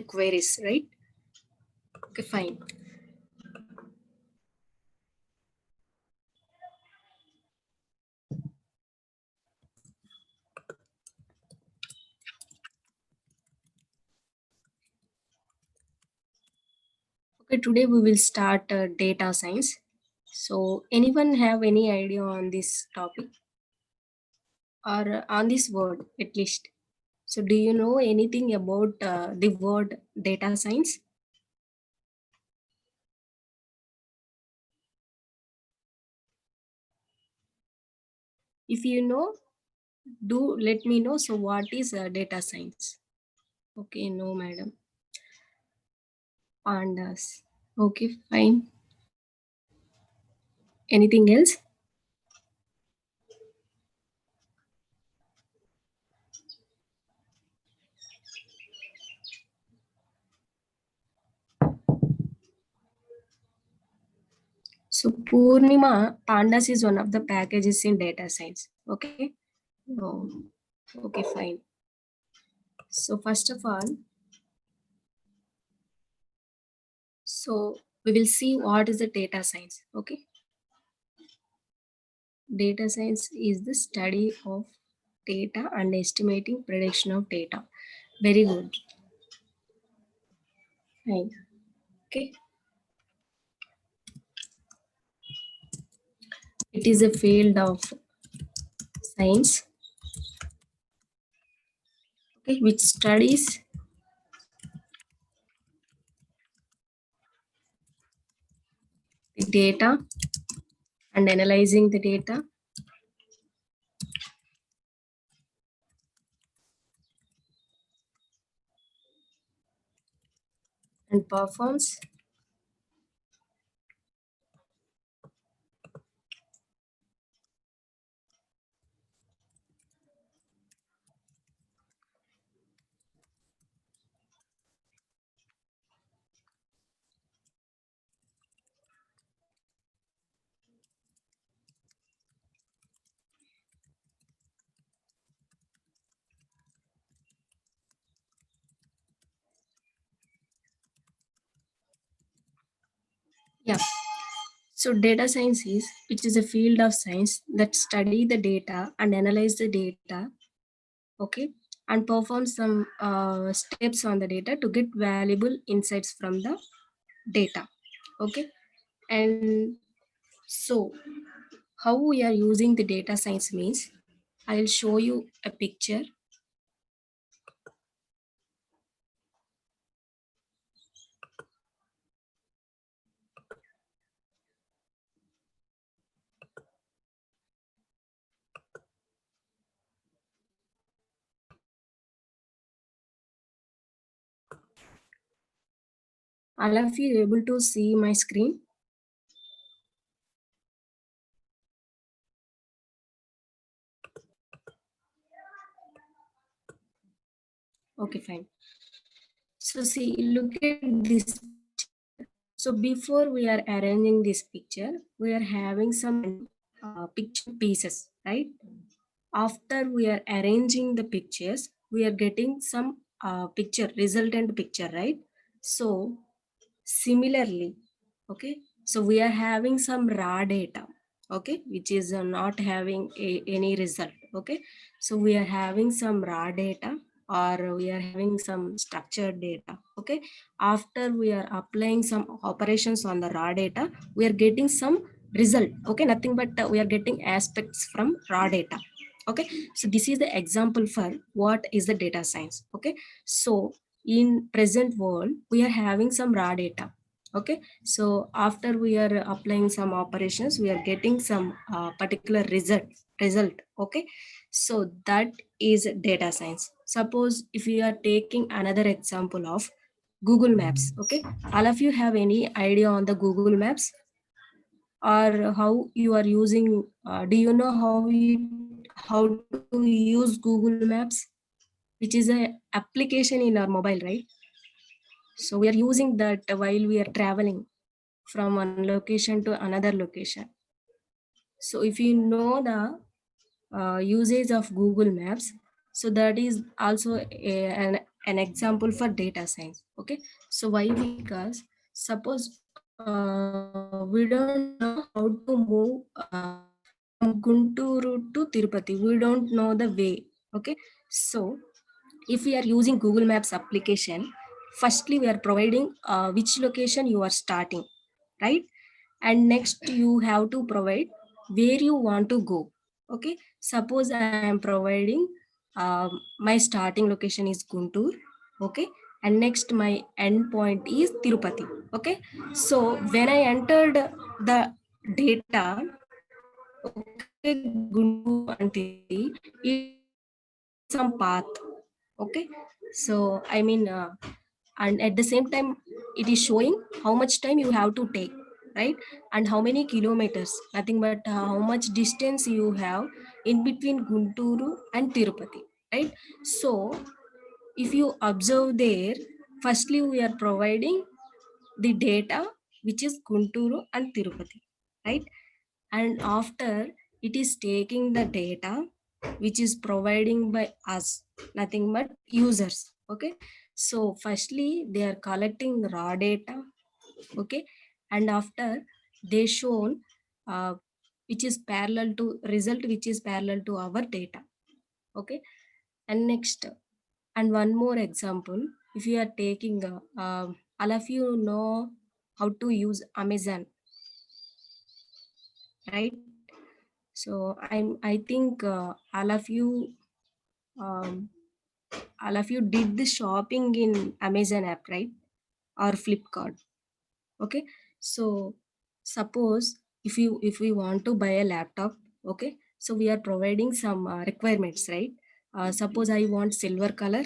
queries, right? Okay, fine. Okay, today we will start data science. So, anyone have any idea on this topic or on this word at least? So, do you know anything about the word data science? If you know, do let me know. So, what is data science? Okay, no, madam. Pandas. Okay, fine. Anything else? So Purnima, Pandas is one of the packages in data science. Okay. Oh, okay, fine. So first of all, so we will see what is the data science. Okay. Data science is the study of data and estimating prediction of data. Very good. Fine. Okay. It is a field of science, okay, which studies the data and analyzing the data and performs yeah. So data science is, which is a field of science that study the data and analyze the data, okay, and perform some steps on the data to get valuable insights from the data, okay. And so how we are using the data science means, I'll show you a picture. All of you able to see my screen? Okay, fine. So see, look at this. So before we are arranging this picture, we are having some picture pieces, right? After we are arranging the pictures, we are getting some picture, resultant picture, right? So similarly, okay, so we are having some raw data, okay, which is not having any result, okay. So we are having some raw data or we are having some structured data, okay. After we are applying some operations on the raw data, we are getting some result, okay, nothing but we are getting aspects from raw data, okay. So this is the example for what is the data science, okay. So in present world we are having some raw data, okay. So after we are applying some operations, we are getting some particular result, okay. So that is data science. Suppose if we are taking another example of Google Maps, okay. All of you have any idea on the Google Maps or how you are using, do you know how to use Google Maps, which is a application in our mobile, right? So we are using that while we are traveling from one location to another location. So if you know the usage of Google Maps, so that is also an an example for data science. Okay, so why? Because suppose we don't know how to move from Gunturu to Tirupati. We don't know the way. Okay, so if we are using Google Maps application, firstly we are providing which location you are starting, right? And next you have to provide where you want to go. Okay, suppose I am providing my starting location is Guntur. Okay, and next my end point is Tirupati. Okay, so when I entered the data, okay, Guntur and Tirupati, it some path. Okay, so I mean and at the same time it is showing how much time you have to take, right? And how many kilometers, nothing but how much distance you have in between Gunturu and Tirupati, right? So if you observe there, firstly we are providing the data which is Gunturu and Tirupati, right? And after it is taking the data which is providing by us, nothing but users. Okay, so firstly they are collecting raw data. Okay, and after they shown uh, which is parallel to result which is parallel to our data. Okay, and next, and one more example, if you are taking all of you know how to use Amazon, right? So I think um, all of you did the shopping in Amazon app, right? Or Flipkart. Okay. So suppose if we want to buy a laptop, okay, so we are providing some requirements, right? Suppose I want silver color,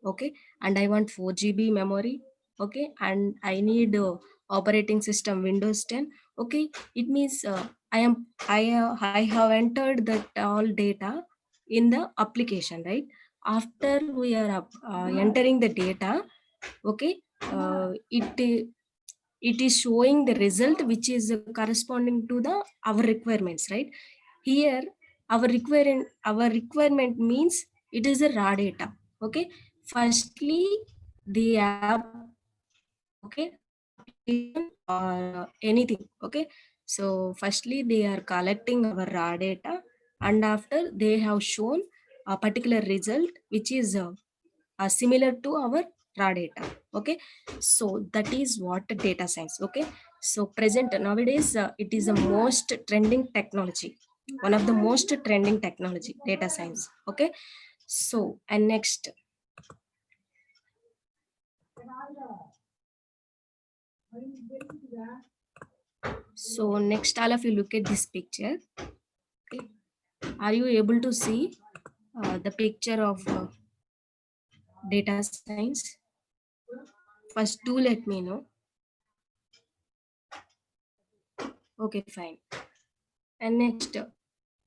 okay, and I want 4 GB memory, okay, and I need operating system Windows 10. Okay, it means I have entered that all data in the application, right? After we are entering the data, okay, it is showing the result which is corresponding to the our requirements, right? Here our requirement means it is a raw data. Okay, firstly the app, okay, application or anything. Okay, so firstly they are collecting our raw data, and after they have shown a particular result which is similar to our raw data. Okay, so that is what data science. Okay, so present nowadays it is the most trending technology, one of the most trending technology, data science. Okay, so and next, so next all of you look at this picture. Okay, are you able to see the picture of data science? First do let me know. Okay, fine. And next,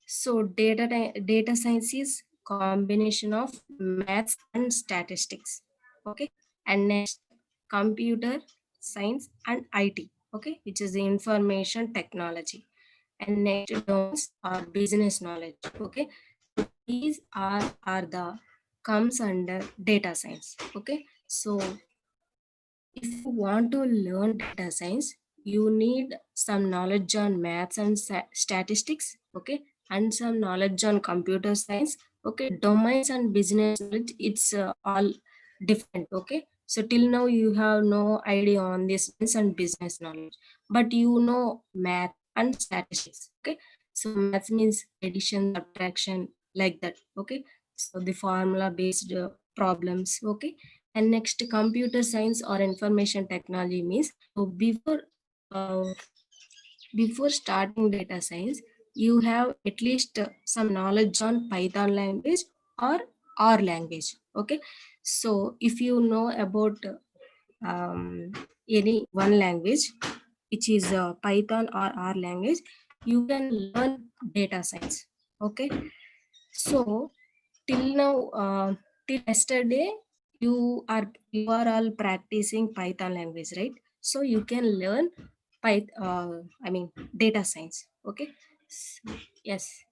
so data science is combination of maths and statistics. Okay, and next, computer science and IT. Okay, which is the information technology. And next domains are business knowledge. Okay, these are the comes under data science. Okay, so if you want to learn data science, you need some knowledge on maths and statistics, okay, and some knowledge on computer science. Okay, domains and business knowledge, it's all different. Okay, so till now you have no idea on this maths and business knowledge, but you know math and statistics. Okay, so maths means addition, subtraction, like that. Okay, so the formula based problems. Okay, and next, computer science or information technology means, so uh, before starting data science, you have at least some knowledge on Python language or R language. Okay, so if you know about any one language, which is Python or R language, you can learn data science. Okay, so till now, till yesterday, you are all practicing Python language, right? So you can learn I mean data science. Okay. Yes.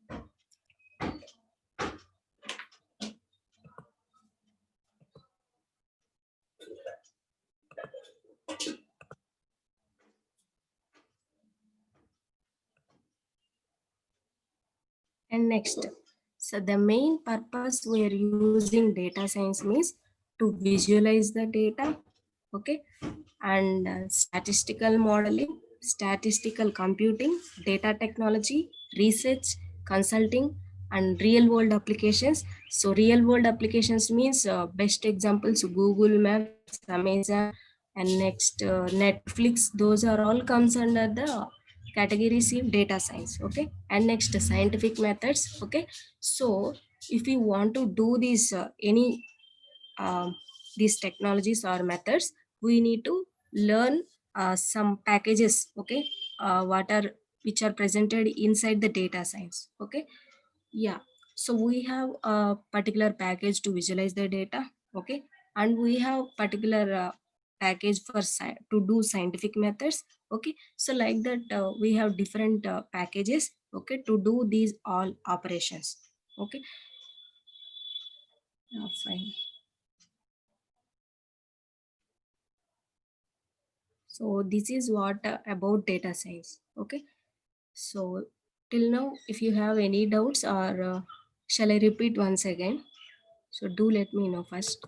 And next, so the main purpose we are using data science means to visualize the data, okay, and statistical modeling, statistical computing, data technology, research, consulting, and real world applications. So real world applications means best examples Google Maps, Amazon, and next Netflix. Those are all comes under the category C data science, okay. And next scientific methods, okay. So if you want to do this any these technologies or methods, we need to learn some packages, okay, what are which are presented inside the data science, okay. Yeah, so we have a particular package to visualize the data, okay, and we have particular package for to do scientific methods, okay. So like that, we have different packages, okay, to do these all operations, okay. Yeah, fine. So this is what about data science, okay. So till now, if you have any doubts or shall I repeat once again? So do let me know first.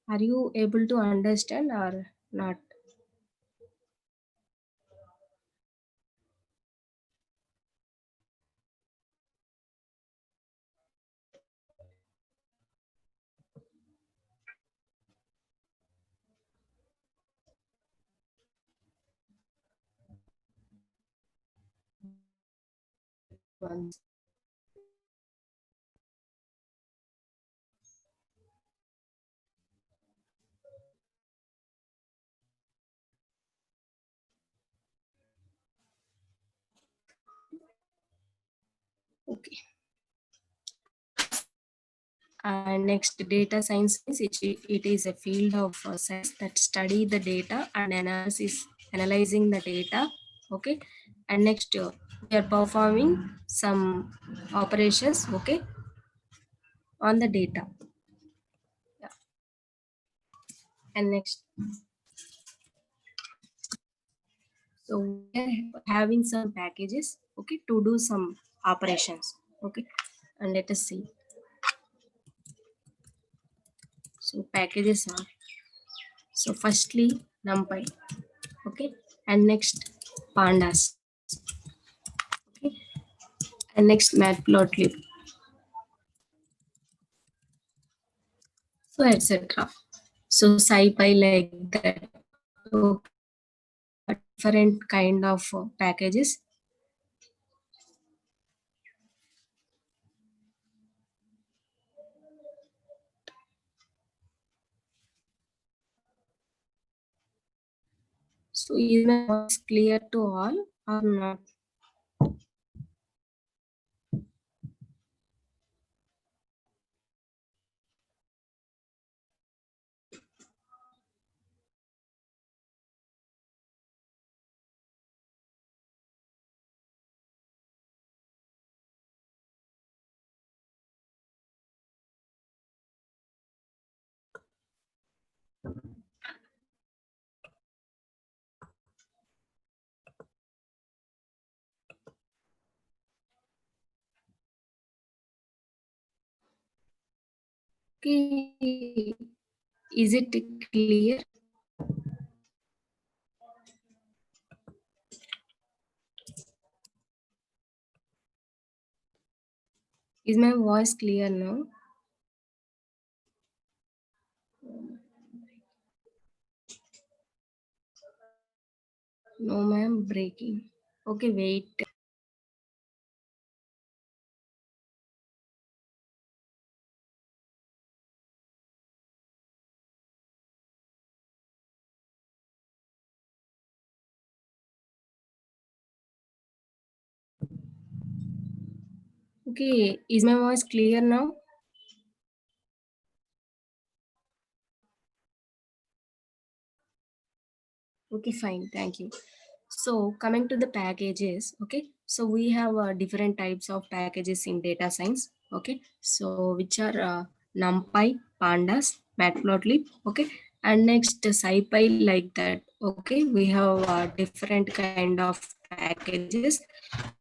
Are you able to understand or not? Once. Okay. Next, data science means it is a field of science that study the data and analyzing the data. Okay. And next, we are performing some operations. Okay, on the data. Yeah. And next, so we are having some packages. Okay, to do some operations. Okay, and let us see. So packages are, so firstly NumPy, okay, and next pandas, okay, and next matplotlib, so etc. So scipy like that. So different kind of packages. So is my voice clear to all or not? Okay, is it clear? Is my voice clear now? No, ma'am, breaking. Okay, wait. Okay, is my voice clear now? Okay, fine, thank you. So coming to the packages, okay. So we have different types of packages in data science, okay. So which are NumPy, Pandas, Matplotlib, okay. And next SciPy like that. Okay, we have different kind of packages,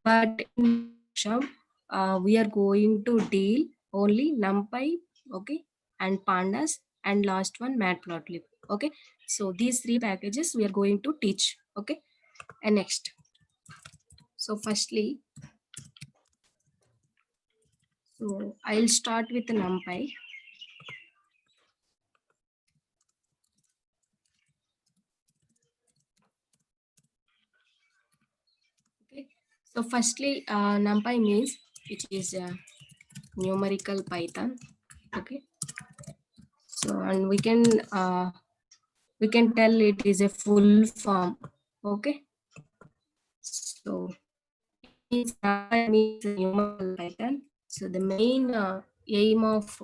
but in workshop, we are going to deal only NumPy, okay, and Pandas, and last one Matplotlib. Okay, so these three packages we are going to teach. Okay, and next. So firstly, so I'll start with NumPy. Okay. So firstly, NumPy means it is a numerical Python. Okay. So and we can tell it is a full form. Okay. So means NumPy means numerical Python. So the main aim of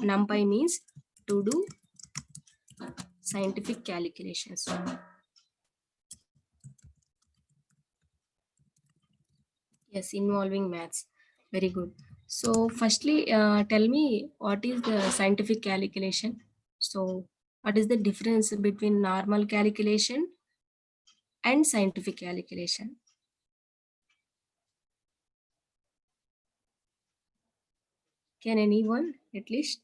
NumPy means to do scientific calculations. Yes, involving maths. Very good. So, firstly, tell me what is the scientific calculation? So, what is the difference between normal calculation and scientific calculation? Can anyone at least?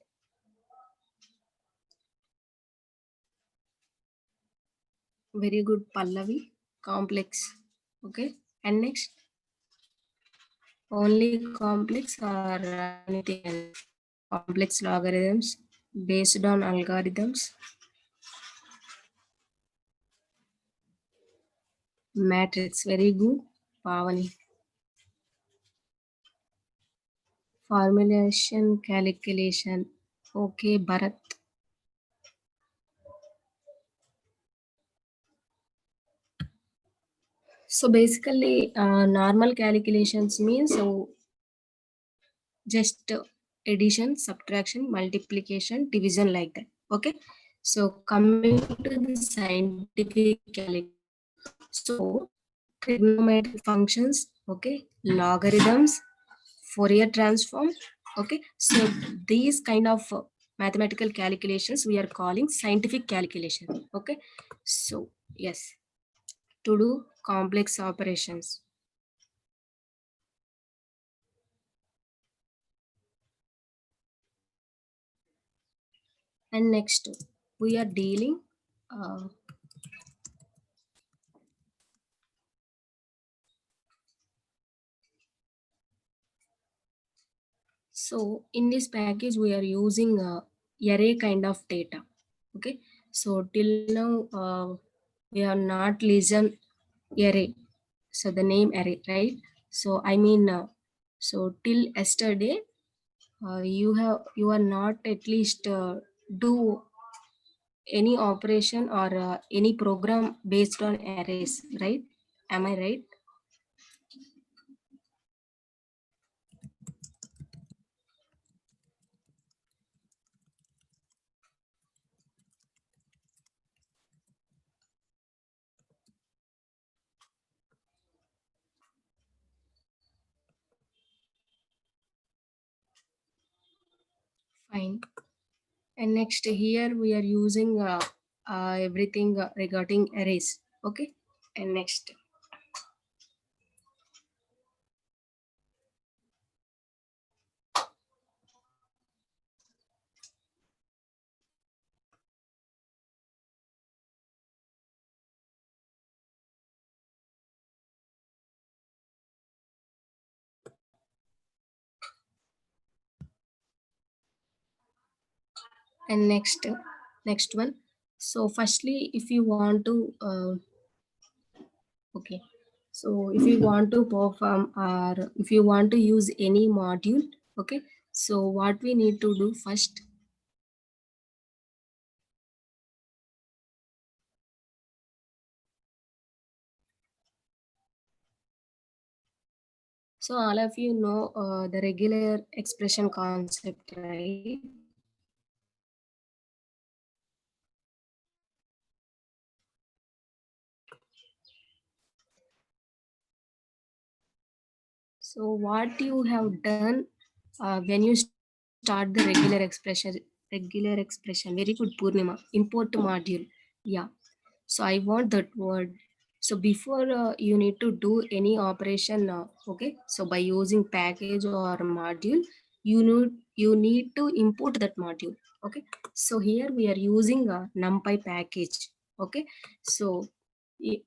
Very good, Pallavi. Complex. Okay. And next, only complex or anything else? Complex logarithms based on algorithms, matrix. Very good, Pavani. Formulation calculation. Okay, Bharat. So basically, normal calculations means so just addition, subtraction, multiplication, division like that. Okay. So coming to the scientific calculation. So trigonometric functions. Okay, logarithms, Fourier transform. Okay, so these kind of mathematical calculations we are calling scientific calculation. Okay, so yes, to do complex operations. And next we are dealing uh, so in this package we are using array kind of data. Okay, so till now we have not listened array, so the name array, right? So I mean so till yesterday you are not at least do any operation or any program based on arrays, right? Am I right? Fine. And next here we are using everything regarding arrays. Okay. And next. And next one. So firstly, if you want to okay, so if you want to perform or if you want to use any module, okay, so what we need to do first. So all of you know the regular expression concept, right? So what you have done when you start the regular expression regular expression. Very good, Purnima. Import module. Yeah. So I want that word. So before you need to do any operation, okay. So by using package or module, you need to import that module. Okay. So here we are using a NumPy package. Okay. So i-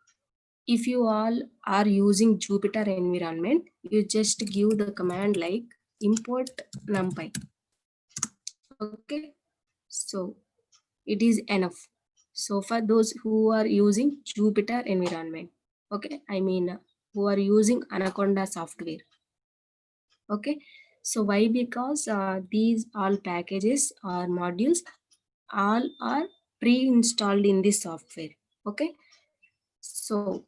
if you all are using Jupyter environment, you just give the command like import NumPy. Okay. So it is enough. So for those who are using Jupyter environment, okay, I mean who are using Anaconda software, okay. So why? Because these all packages or modules all are pre-installed in this software, okay. So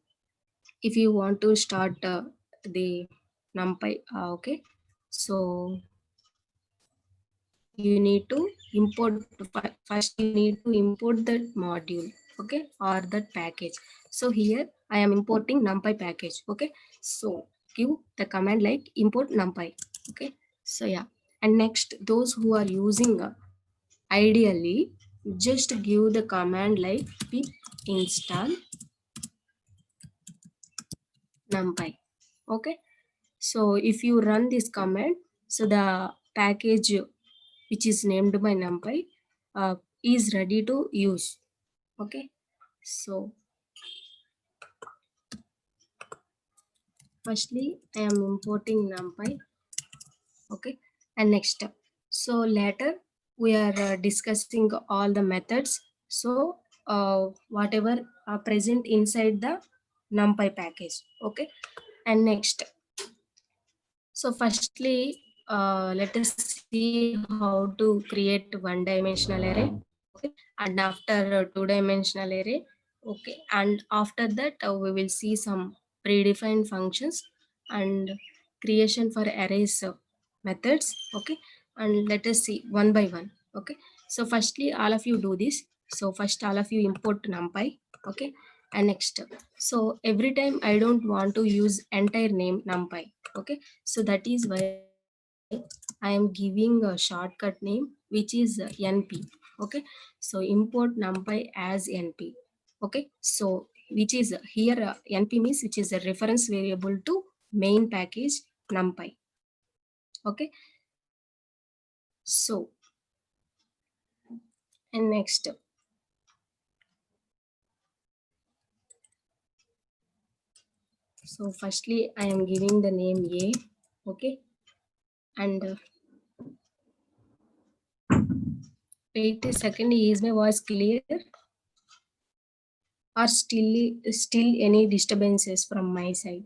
if you want to start the NumPy, okay, so you need to import first you need to import that module, okay, or that package. So here I am importing NumPy package, okay. So give the command like import NumPy, okay. So yeah, and next those who are using ideally just give the command like pip install NumPy, okay. So if you run this command, so the package which is named by NumPy is ready to use, okay. So firstly I am importing NumPy, okay. And next step, so later we are discussing all the methods, so whatever are present inside the NumPy package, okay. And next, so firstly, let us see how to create one-dimensional array. Okay, and after two-dimensional array. Okay, and after that we will see some predefined functions and creation for arrays methods. Okay, and let us see one by one. Okay, so firstly, all of you do this. So first, all of you import NumPy. Okay, and next, so every time I don't want to use entire name NumPy. Okay, so that is why I am giving a shortcut name which is NP. Okay, so import NumPy as NP. Okay, so which is here NP means which is a reference variable to main package NumPy. Okay, so and next, so firstly I am giving the name A. Okay, and wait a second, is my voice clear or still any disturbances from my side?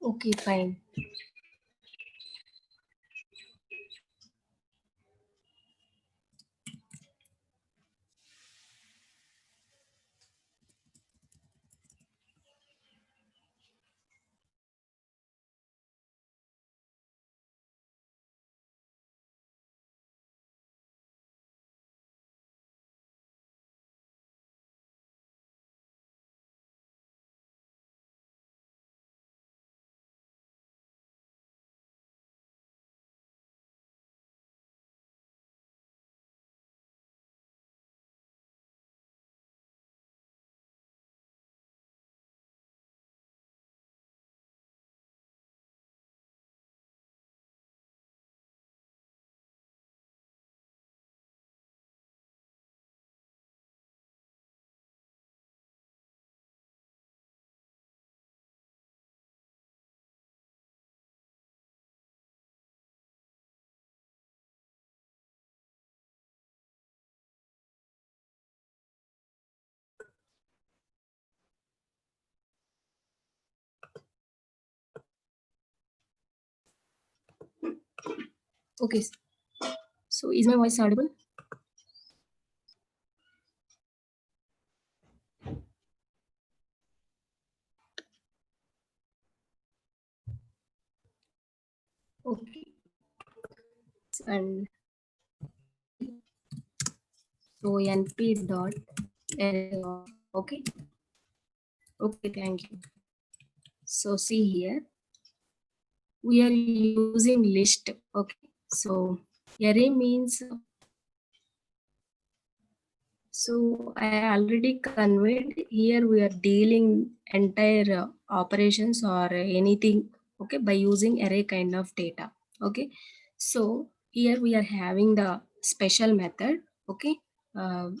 Okay, fine. Okay. So is my voice audible? Okay. And so np dot array of, okay. Okay, thank you. So see here, we are using list. Okay. So array means, so I already conveyed here we are dealing entire operations or anything, okay, by using array kind of data. Okay. So here we are having the special method, okay,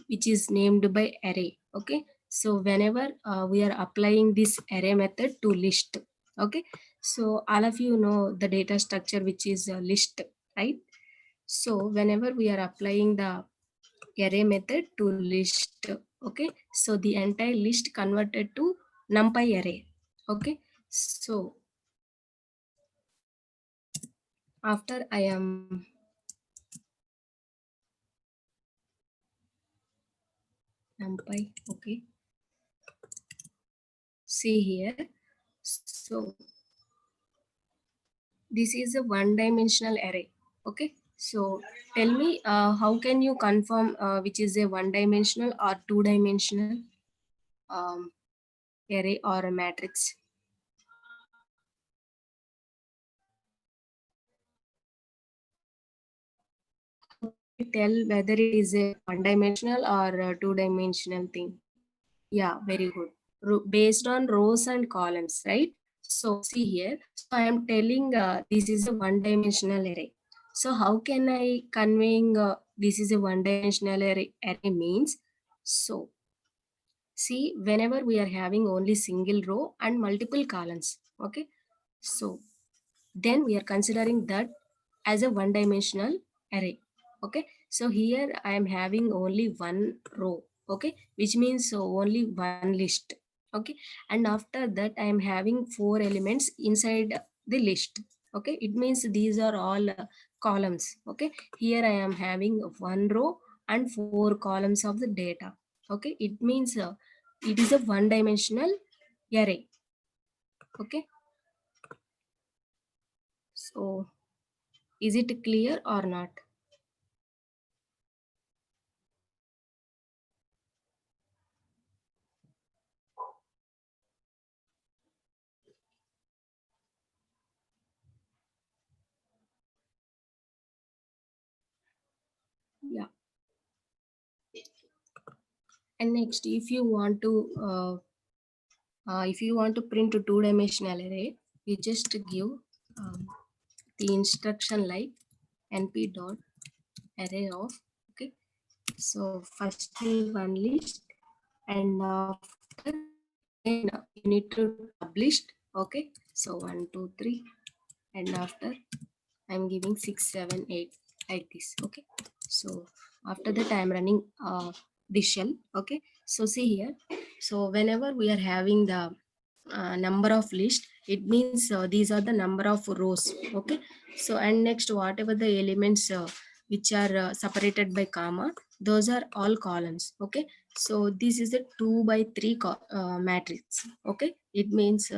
which is named by array. Okay. So whenever we are applying this array method to list, okay. So all of you know the data structure which is a list, right? So whenever we are applying the array method to list, okay, so the entire list converted to numpy array. Okay. So after I am numpy, okay, see here, so this is a one dimensional array. Okay. So tell me, how can you confirm which is a one dimensional or two dimensional um, array or a matrix? Tell whether it is a one dimensional or a two dimensional thing. Yeah, very good. Based on rows and columns, right? So see here, so I am telling this is a one dimensional array. So how can I conveying this is a one dimensional array means? So see, whenever we are having only single row and multiple columns, okay, so then we are considering that as a one dimensional array. Okay. So here I am having only one row, okay, which means only one list. Okay. And after that I am having four elements inside the list. Okay. It means these are all columns. Okay. Here I am having one row and four columns of the data. Okay. It means it is a one dimensional array. Okay. So is it clear or not? Yeah. And next, if you want to print a two-dimensional array, you just give um, the instruction like np dot array of, okay. So first one list, and after again you need to publish, okay. So 1 2 3, and after I'm giving 6 7 8 like this. Okay. So after that I'm running the shell. Okay. So see here. So whenever we are having the number of list, it means these are the number of rows. Okay. So and next whatever the elements which are separated by comma, those are all columns. Okay. So this is a 2 by 3 matrix. Okay. It means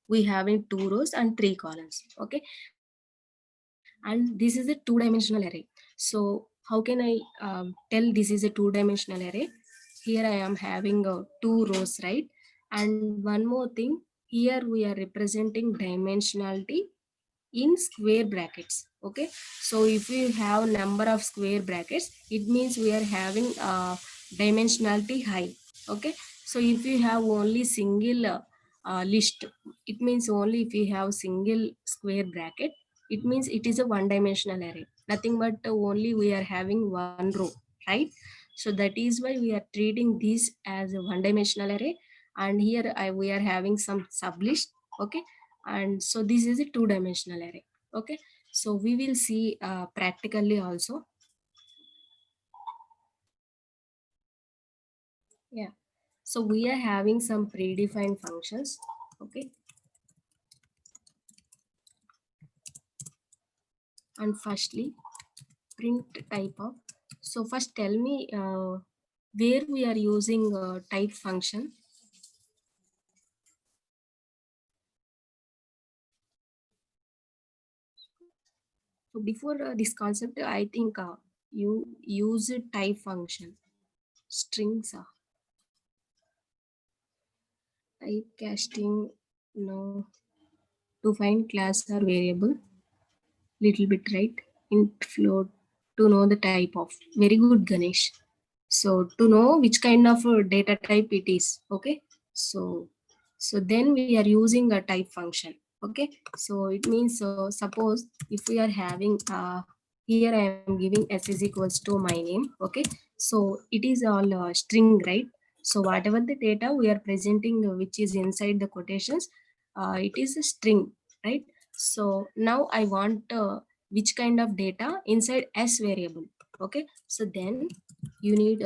we having two rows and three columns. Okay. And this is a two-dimensional array. So how can I tell this is a two-dimensional array? Here I am having two rows, right? And one more thing, here we are representing dimensionality in square brackets. Okay. So if we have number of square brackets, it means we are having dimensionality high. Okay. So if you have only single list, it means only if you have single square bracket, it means it is a one dimensional array, nothing but only we are having one row, right? So that is why we are treating this as a one dimensional array. And here we are having some sublist. Okay. And so this is a two-dimensional array. Okay. So we will see practically also. Yeah. So we are having some predefined functions. Okay. And firstly, print type of. So first tell me where we are using type function. So before this concept, I think you use a type function, strings, type casting, no, to find class or variable, little bit, right? Int float to know the type of. Very good, Ganesh. So to know which kind of data type it is, okay? So then we are using a type function, okay? So it means, suppose if we are having, here I am giving s is equals to my name, okay? So it is all string, right? So whatever the data we are presenting, which is inside the quotations, it is a string, right? So now I want which kind of data inside s variable, okay? So then you need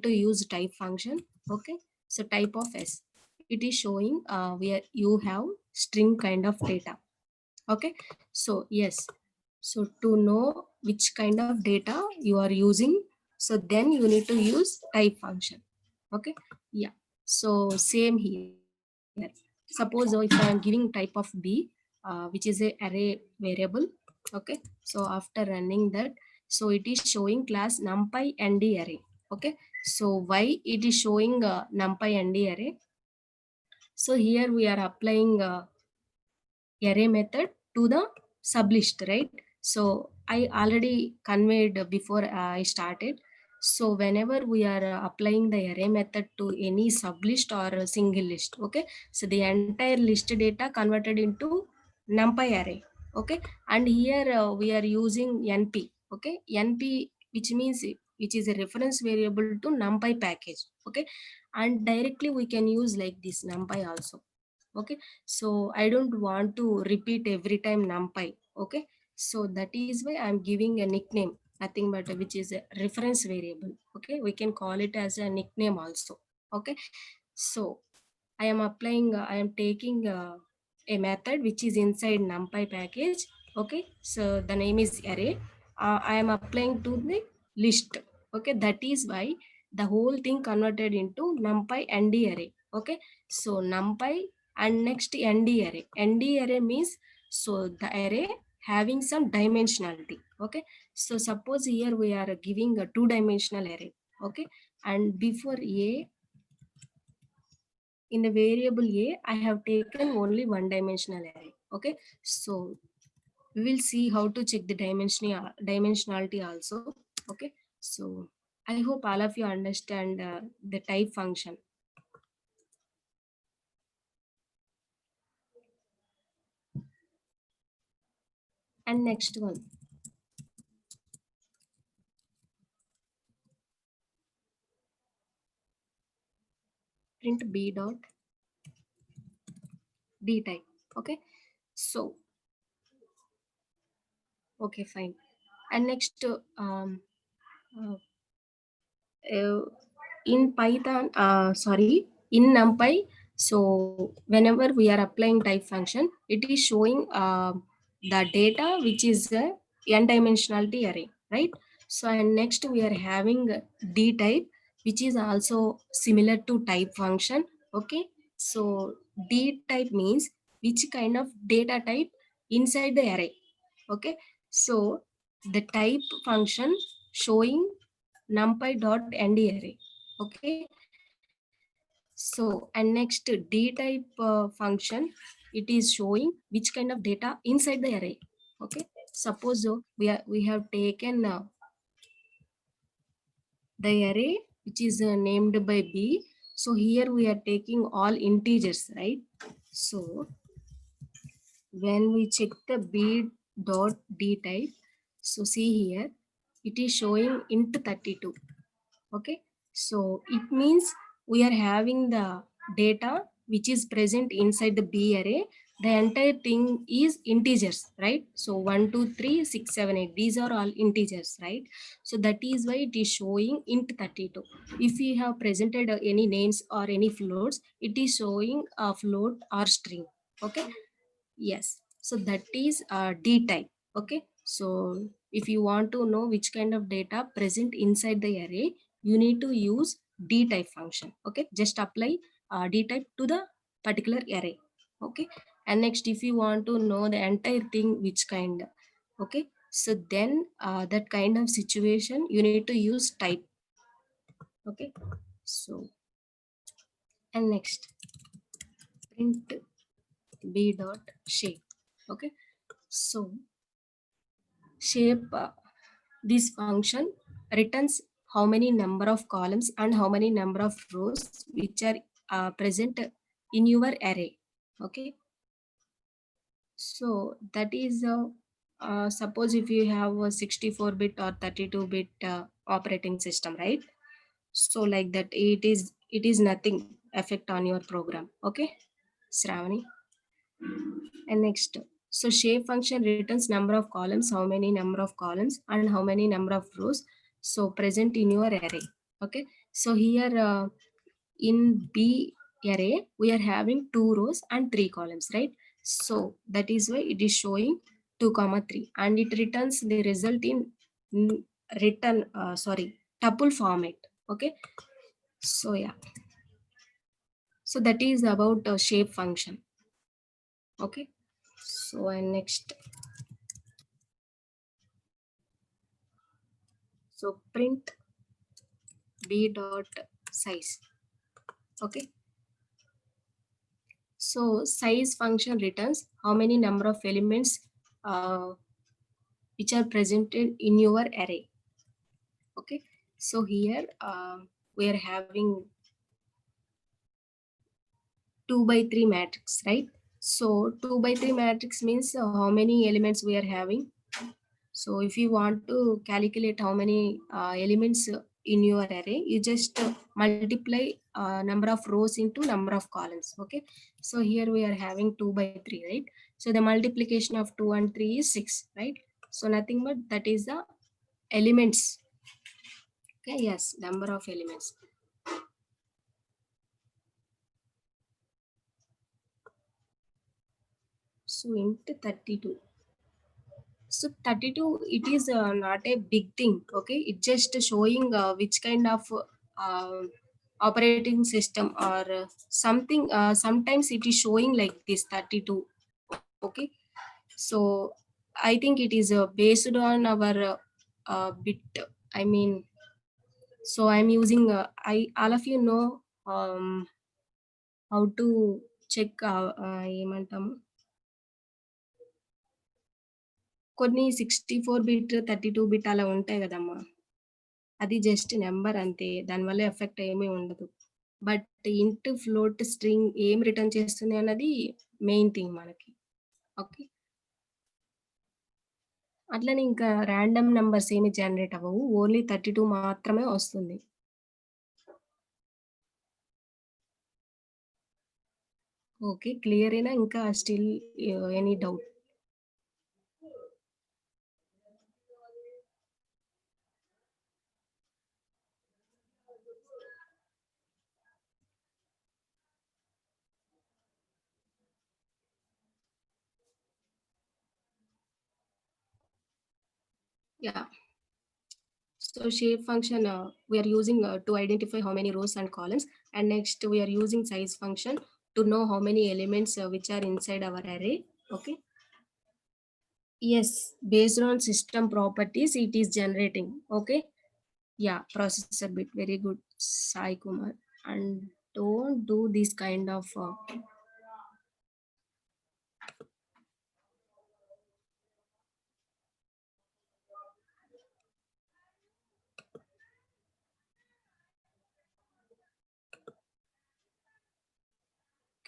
to use type function, okay? So type of s, it is showing where you have string kind of data, okay? So yes, so to know which kind of data you are using, so then you need to use type function, okay? Yeah, so same here. Suppose if I am giving type of b, which is a array variable, okay? So after running that, so it is showing class numpy nd array, okay? So why it is showing numpy nd array? So here we are applying array method to the sublist, right? So I already conveyed before I started. So whenever we are applying the array method to any sublist or a single list, okay? So the entire list data converted into numpy array, okay? And here we are using np, okay? Np, which means which is a reference variable to numpy package, okay? And directly we can use like this numpy also, okay? So I don't want to repeat every time numpy, okay? So that is why I'm giving a nickname, nothing but which is a reference variable, okay? We can call it as a nickname also, okay? So I am applying, I am taking a method which is inside numpy package, okay? So the name is array. I am applying to the list, okay? That is why the whole thing converted into numpy nd array, okay? So numpy and next nd array. Nd array means, so the array having some dimensionality, okay? So suppose here we are giving a two-dimensional array, okay? And before a, in the variable a, I have taken only one dimensional array, okay? So we will see how to check the dimensionality also, okay? So I hope all of you understand the type function. And next one, print b dot d type, okay? So okay, fine. And next, uh, uh, in Python, in NumPy, so whenever we are applying type function, it is showing the data which is a n-dimensionality array, right? So and next we are having d type, which is also similar to type function, okay? So d type means which kind of data type inside the array, okay? So the type function showing numpy dot nd array, okay? So and next d type function, it is showing which kind of data inside the array, okay? Suppose we have taken the array which is named by b. So here we are taking all integers, right? So when we check the b dot d type, so see here it is showing int 32, okay? So it means we are having the data which is present inside the b array. The entire thing is integers, right? So 1 2 3 6 7 8, these are all integers, right? So that is why it is showing int 32. If you have presented any names or any floats, it is showing a float or string, okay? Yes, so that is d type, okay? So if you want to know which kind of data present inside the array, you need to use dtype function. Okay, just apply dtype to the particular array. Okay, and next, if you want to know the entire thing, which kind, okay, so then that kind of situation you need to use type. Okay, so and next, print b dot shape. Okay, so shape this function returns how many number of columns and how many number of rows which are present in your array. Okay, so that is suppose if you have a 64-bit or 32-bit operating system, right? So like that, it is nothing effect on your program. Okay, Shravani. And next, so shape function returns number of columns, how many number of columns and how many number of rows so present in your array. Okay, so here in B array we are having 2 rows and 3 columns, right? So that is why it is showing 2 comma 3 and it returns the result in mm, return tuple format. Okay, so yeah, so that is about shape function. Okay, so and next, so print b dot size. Okay, so size function returns how many number of elements uh, which are presented in your array. Okay, so here we are having 2 by 3 matrix, right? So 2 by 3 matrix means how many elements we are having. So if you want to calculate how many elements in your array, you just multiply number of rows into number of columns. Okay, so here we are having 2 by 3, right? So the multiplication of 2 and 3 is 6, right? So nothing but that is the elements. Okay, yes, number of elements. So into 32. So 32, it is not a big thing. Okay, it's just showing which kind of uh, operating system or something. Sometimes it is showing like this 32. Okay, so I think it is based on our bit. I mean, so I'm using. I all of you know how to check. ఏమంటాము కొన్ని 64-బిట్ 32-బిట్ అలా ఉంటాయి కదమ్మా. అది just number అంతే. దానివల్ల effect ఏమీ ఉండదు. బట్ ఇంట్, ఫ్లోట్, స్ట్రింగ్ ఏం రిటర్న్ చేస్తుంది అన్నది మెయిన్ థింగ్ మనకి. ఓకే. అట్లనే ఇంకా రాండమ్ నంబర్స్ ఏమి జనరేట్ అవ్వవు. ఓన్లీ 32 మాత్రమే వస్తుంది. ఓకే. క్లియరేనా? ఇంకా still any doubt? Yeah! So shape function we are using to identify how many rows and columns, and next we are using size function to know how many elements which are inside our array. Okay. Yes, based on system properties it is generating. Okay. Yeah, processor bit, very good, Sai Kumar. And don't do this kind of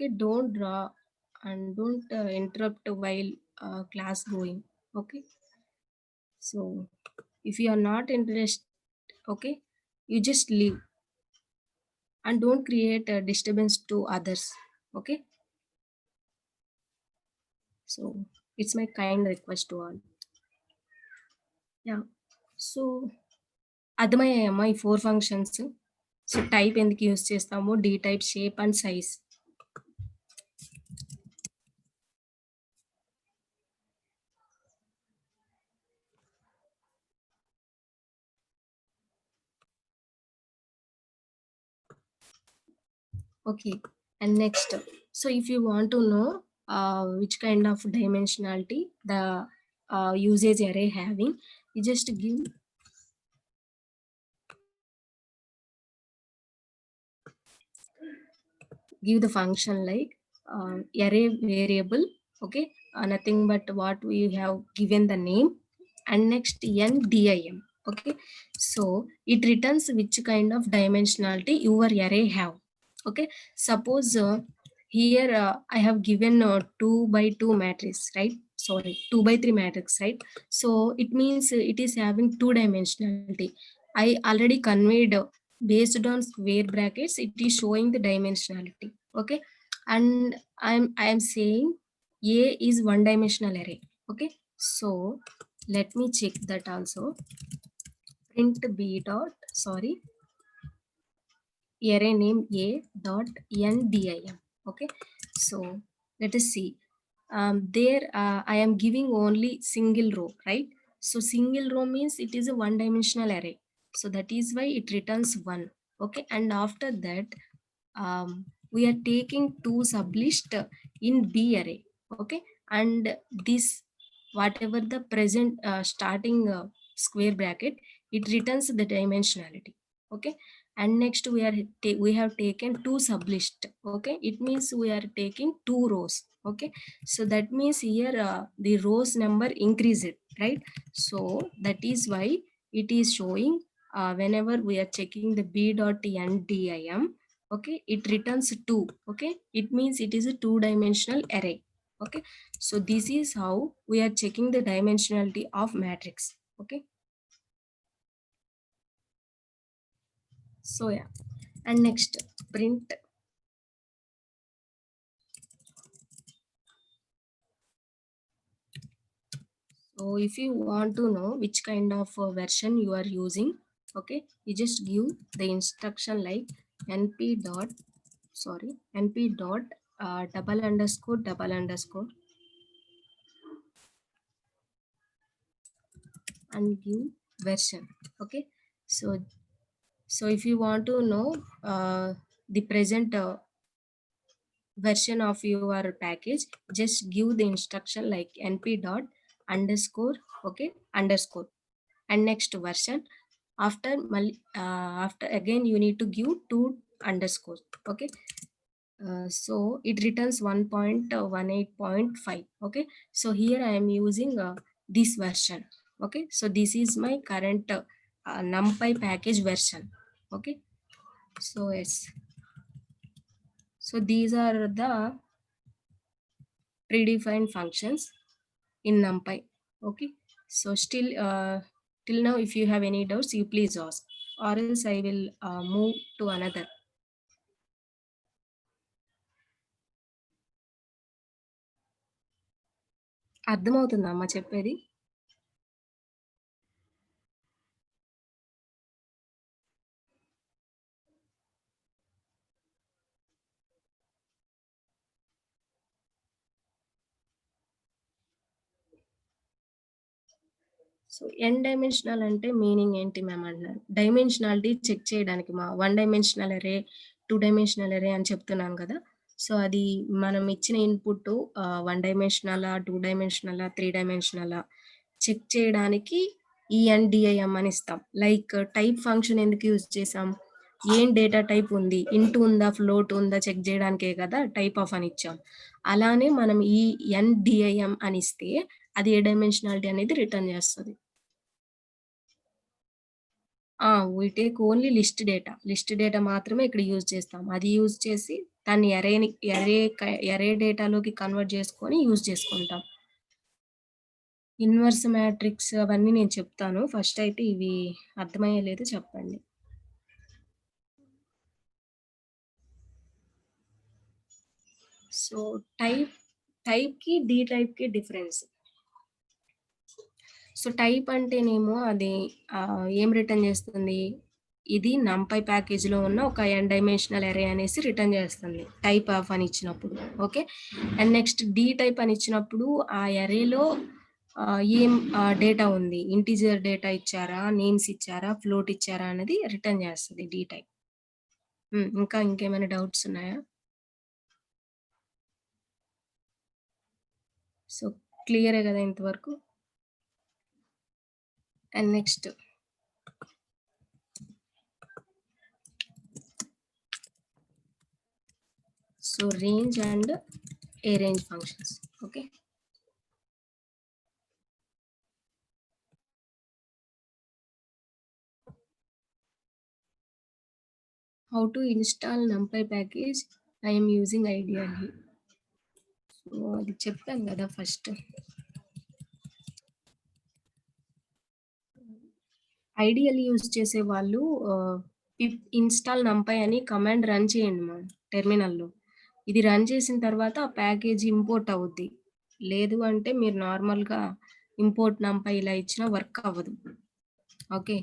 okay, don't draw and don't interrupt while class going. Okay, so if you are not interested, okay, you just leave and don't create a disturbance to others. Okay, so it's my kind request to all. Yeah, so అర్థమయ్యాయమ్మా ఈ 4 functions. So type ఎందుకు use చేస్తాము, D type, shape and size. Okay, and next, so if you want to know which kind of dimensionality the usage array having, you just give the function like array variable, okay, nothing but what we have given the name, and next ndim, okay. So it returns which kind of dimensionality your array have, okay. Suppose here I have given 2 by 2 matrix, right? Sorry, 2 by 3 matrix, right? So it means it is having two dimensionality. I already conveyed based on square brackets, it is showing the dimensionality, okay. And I am saying a is one dimensional array, okay. So let me check that also. Print b dot, sorry, array name a dot ndim, okay. So let us see. There I am giving only single row, right? So single row means it is a one dimensional array, so that is why it returns one, okay. And after that we are taking two sublist in b array, okay. And this, whatever the present starting square bracket, it returns the dimensionality, okay. And next we have taken two sublist, okay. It means we are taking two rows, okay. So that means here the rows number increased, right? So that is why it is showing whenever we are checking the b dot ndim, okay, it returns 2, okay. It means it is a two dimensional array, okay. So this is how we are checking the dimensionality of matrix, okay. So yeah, and next, print. So if you want to know which kind of version you are using, okay, you just give the instruction like np dot, sorry, np dot double underscore double underscore and give version, okay. So so if you want to know the present version of your package, just give the instruction like np dot underscore, okay, underscore, and next version. After after again you need to give two underscores, okay. So it returns 1.18.5, okay. So here I am using this version, okay. So this is my current numpy package version, okay. So yes, so these are the predefined functions in numpy, okay. So still till now if you have any doubts, you please ask, or else I will move to another. అర్థమవుతుందా అమ్మ చెప్పేది? So N dimensional అంటే meaning ఏంటి ma'am అంటున్నారు? Dimensionality check చేయడానికి మా one dimensional array, two dimensional array అని చెప్తున్నాను కదా! సో అది మనం ఇచ్చిన ఇన్‌పుట్ వన్ డైమెన్షనలా, టూ డైమెన్షనలా, త్రీ డైమెన్షనలా చెక్ చేయడానికి ఈఎన్‌డిఐఎం అని ఇస్తాం. లైక్ టైప్ ఫంక్షన్ ఎందుకు యూజ్ చేసాం? ఏం డేటా టైప్ ఉంది? ఇంట్ ఉందా? ఫ్లోట్ ఉందా? చెక్ చేయడానికే కదా టైప్ ఆఫ్ అని ఇచ్చాం. అలానే మనం ఈ ఎన్‌డిఐఎం అని ఇస్తే అది ఏ డైమెన్షనాలిటీ అనేది రిటర్న్ చేస్తది. We take only list data. List data మాత్రమే ఇక్కడ యూజ్ చేస్తాం. అది యూజ్ చేసి దాన్ని అరే డేటాలోకి కన్వర్ట్ చేసుకొని యూజ్ చేసుకుంటాం. ఇన్వర్స్ మ్యాట్రిక్స్ అవన్నీ నేను చెప్తాను. ఫస్ట్ అయితే ఇవి అర్థమయ్యో లేదో చెప్పండి. సో టైప్‌కి, డి టైప్‌కి డిఫరెన్స్. సో టైప్ అంటేనేమో అది ఏం రిటర్న్ చేస్తుంది? ఇది నంపై ప్యాకేజ్‌లో ఉన్న ఒక ఎన్ డైమెన్షనల్ అరే అనేసి రిటర్న్ చేస్తుంది. టైప్ ఆఫ్ అని ఇచ్చినప్పుడు. Okay. And next D type అని ఇచ్చినప్పుడు ఆ అరేలో ఏం డేటా ఉంది? ఇంటిజర్ డేటా ఇచ్చారా? నేమ్స్ ఇచ్చారా? ఫ్లోట్ ఇచ్చారా? అనేది రిటర్న్ చేస్తది డి టైప్. ఇంకా ఇంకేమైనా డౌట్స్ ఉన్నాయా? సో, క్లియరే గదా ఇంతవరకు? And next so, range and arrange functions. Okay. How to install NumPy package? I am using ideally. So, అది చెప్పాను కదా ఫస్ట్. ఐడియల్ యూజ్ చేసే వాళ్ళు పిప్ ఇన్‌స్టాల్ NumPy అని కమాండ్ రన్ చేయండి టెర్మినల్‌లో. ఇది రన్ చేసిన తర్వాత ఆ ప్యాకేజ్ ఇంపోర్ట్ అవుద్ది. లేదు అంటే మీరు నార్మల్‌గా ఇంపోర్ట్ NumPy ఇలా ఇచ్చినా వర్క్ అవ్వదు. ఓకే.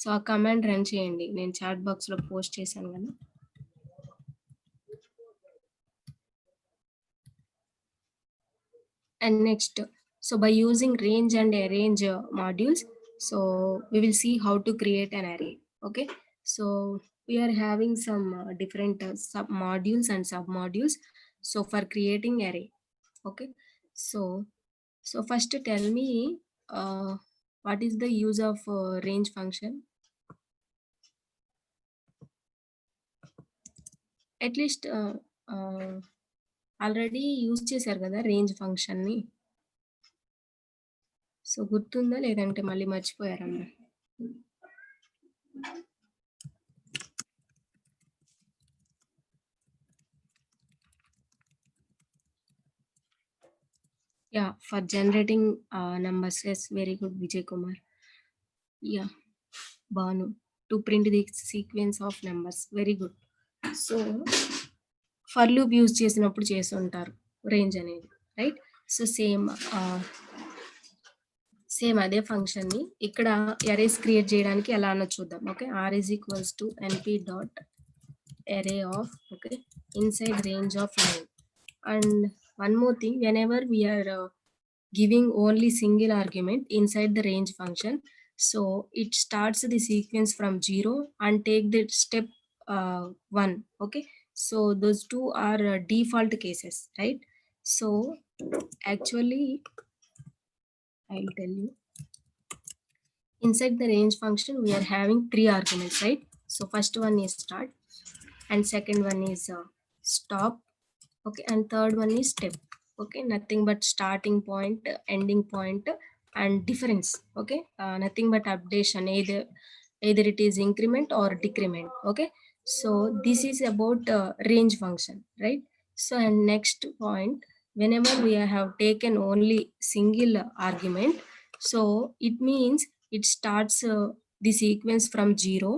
సో, ఆ కమాండ్ రన్ చేయండి. నేను చాట్ బాక్స్‌లో పోస్ట్ చేశాను కదా! And next, so by using range and arrange modules, so we will see how to create an array. Okay, so we are having some different sub modules and sub modules, so for creating array. Okay, so first tell me what is the use of range function? At least already use చేశారు కదా range ఫంక్షన్ని. So గుర్తుందా లేదంటే మళ్ళీ మర్చిపోయారా? Yeah, for generating numbers. Yes, very good, Vijay Kumar. Yeah, Banu, to print the sequence of numbers. Very good. So for loop use చేసినప్పుడు చేసి ఉంటారు రేంజ్ అనేది, రైట్? సో సేమ్ అదే ఫంక్షన్ని ఇక్కడ అరేస్ క్రియేట్ చేయడానికి ఎలా అన్నో చూద్దాం. Okay, R is equals to NP dot array of, okay, inside range of 9. And one more thing, whenever we are giving only single argument inside the range function, so it starts the sequence from 0 and take the step 1. Okay, so those two are default cases, right? So actually I'll tell you, inside the range function we are having 3 arguments, right? So first one is start, and second one is stop, okay, and third one is step. Okay, nothing but starting point, ending point, and difference. Okay, nothing but updation, either it is increment or decrement. Okay, so this is about range function, right? So and next point, whenever we have taken only single argument, so it means it starts the sequence from 0,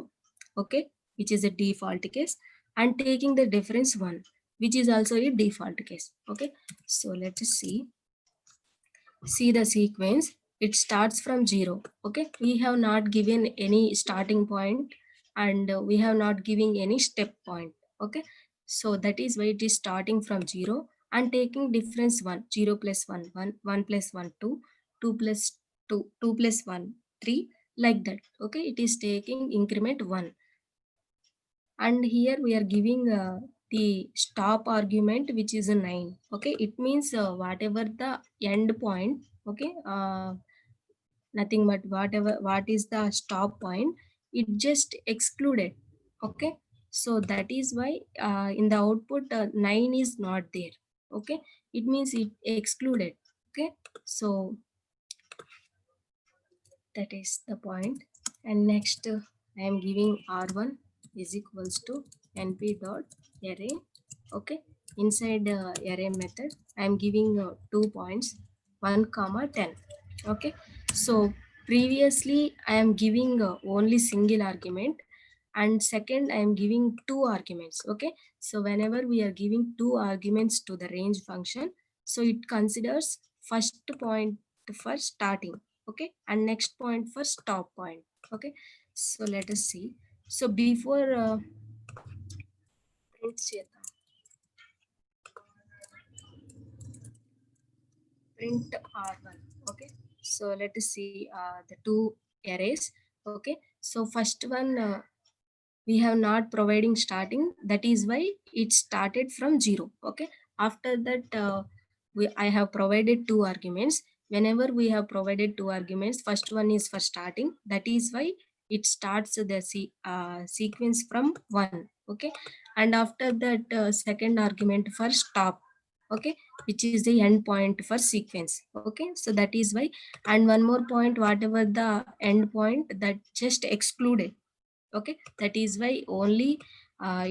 okay, which is a default case, and taking the difference 1, which is also a default case. Okay, so let us see the sequence. It starts from 0. Okay, we have not given any starting point, and we have not given any step point. Okay, so that is why it is starting from 0 and taking difference 1, 0 plus 1, 1, 1 plus 1, 2, 2 plus 2, 2 plus 1, 3, like that. Okay, it is taking increment 1. And here we are giving the stop argument, which is a 9. Okay, it means whatever the end point, okay, nothing but what is the stop point, it just excluded. Okay, so that is why in the output 9 is not there. Okay, it means it excluded. Okay, so that is the point. And next I am giving r1 is equals to np dot array. Okay, inside array method I am giving 2 points, 1 comma 10. Okay, so previously I am giving only single argument, and second I am giving 2 arguments. Okay, so whenever we are giving 2 arguments to the range function, so it considers first point for starting, okay, and next point for stop point. Okay, so let us see. So before print చేద్దాం. print R1. Okay, so let us see the two arrays. Okay, so first one we have not providing starting, that is why it started from 0. Okay, after that I have provided two arguments. Whenever we have provided two arguments, first one is for starting, that is why it starts the sequence from 1. Okay, and after that second argument for stop. Okay, which is the end point for sequence. Okay, so that is why, and one more point, whatever the end point that just excluded. Okay, that is why only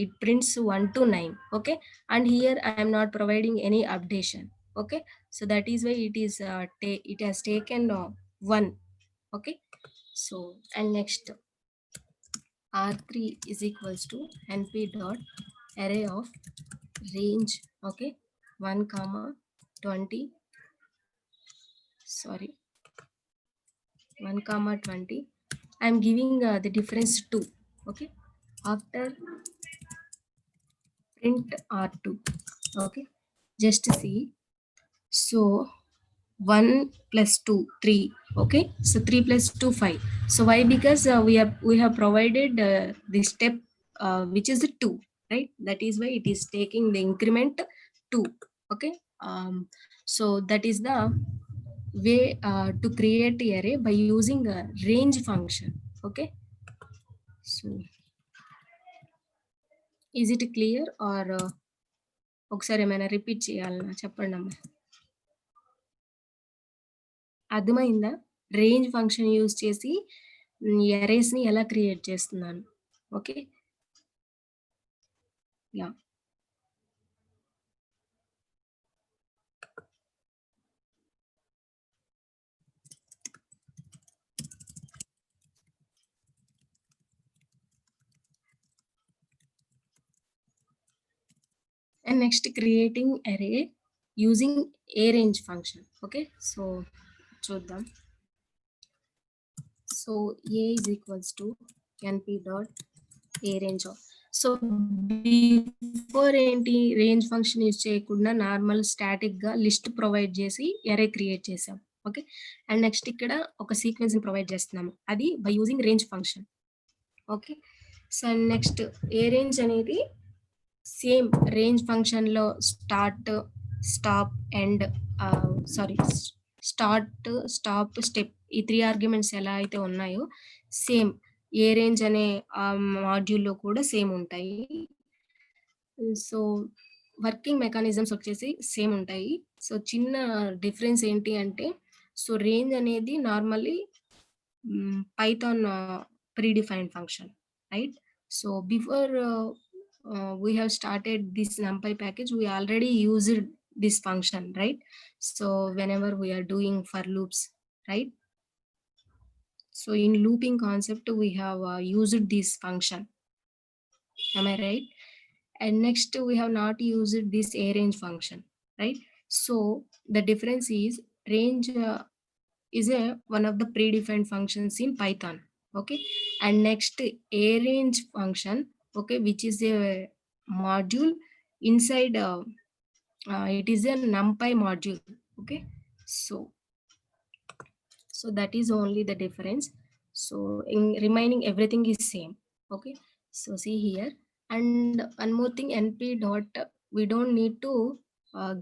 it prints 1 to 9. Okay, and here I am not providing any updation. Okay, so that is why it is it has taken 1. Okay, so and next R3 is equals to np dot array of range. Okay, 1 comma 20, sorry, 1 comma 20. I am giving the difference 2. Okay, after print R2. Okay, just see. So 1 plus 2, 3. Okay, so 3 plus 2, 5. So why? Because we have provided the step which is 2, right? That is why it is taking the increment 2. Okay, so that is the way to create the array by using a range function. Okay, so is it clear or ఒకసారి ఏమైనా repeat చేయాలన్నా చెప్పండి అమ్మా. అర్థమైందా? Range function use చేసి అరేస్‌ని ఎలా create చేస్తున్నాను. Okay. Yeah! And next creating array using arange function. Okay, so చూద్దాం. So a is equals to np dot arange of. So before ఏంటి, రేంజ్ ఫంక్షన్ యూజ్ చేయకుండా నార్మల్ స్టాటిక్ గా list provide చేసి ఎరే create చేసాం. Okay, and next ఇక్కడ ఒక sequence ని provide చేస్తున్నాము, అది by using range function. Okay, so next A range అనేది సేమ్ రేంజ్ ఫంక్షన్ లో start, stop and sorry start, stop, step, ఈ 3 ఆర్గ్యుమెంట్స్ ఎలా అయితే ఉన్నాయో సేమ్ ఏ రేంజ్ అనే మాడ్యూల్లో కూడా సేమ్ ఉంటాయి. సో వర్కింగ్ మెకానిజమ్స్ వచ్చేసి సేమ్ ఉంటాయి. సో చిన్న డిఫరెన్స్ ఏంటి అంటే, సో రేంజ్ అనేది normally Python predefined function, right? So before we have started this numpy package, we already used this function, right? So whenever we are doing for loops, right? So in looping concept we have used this function, am I right? And next we have not used this arange function, right? So the difference is range is one of the predefined functions in Python. Okay, and next arange function, okay, which is a module inside it is a numpy module. Okay, so that is only the difference. So in remaining everything is same. Okay, so see here, and one more thing, np dot, we don't need to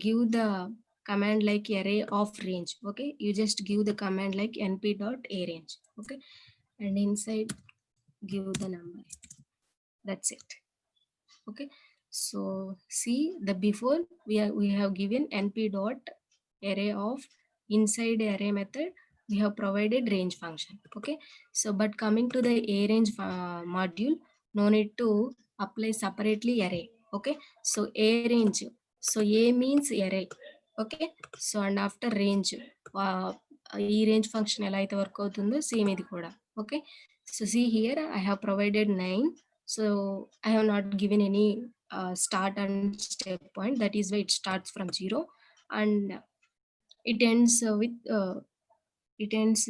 give the command like array of range. Okay, you just give the command like np dot arange. Okay, and inside give the number, that's it. Okay, so see, the before we have given np dot array of, inside array method we have provided range function. Okay, so but coming to the arange module, no need to apply separately array. Okay, so arange, so a means array. Okay, so and after range ఈ range function ఎలా అయితే work అవుతుందో same ఇది కూడా. Okay, so see here I have provided 9. So I have not given any start and step point, that is why it starts from 0 and it ends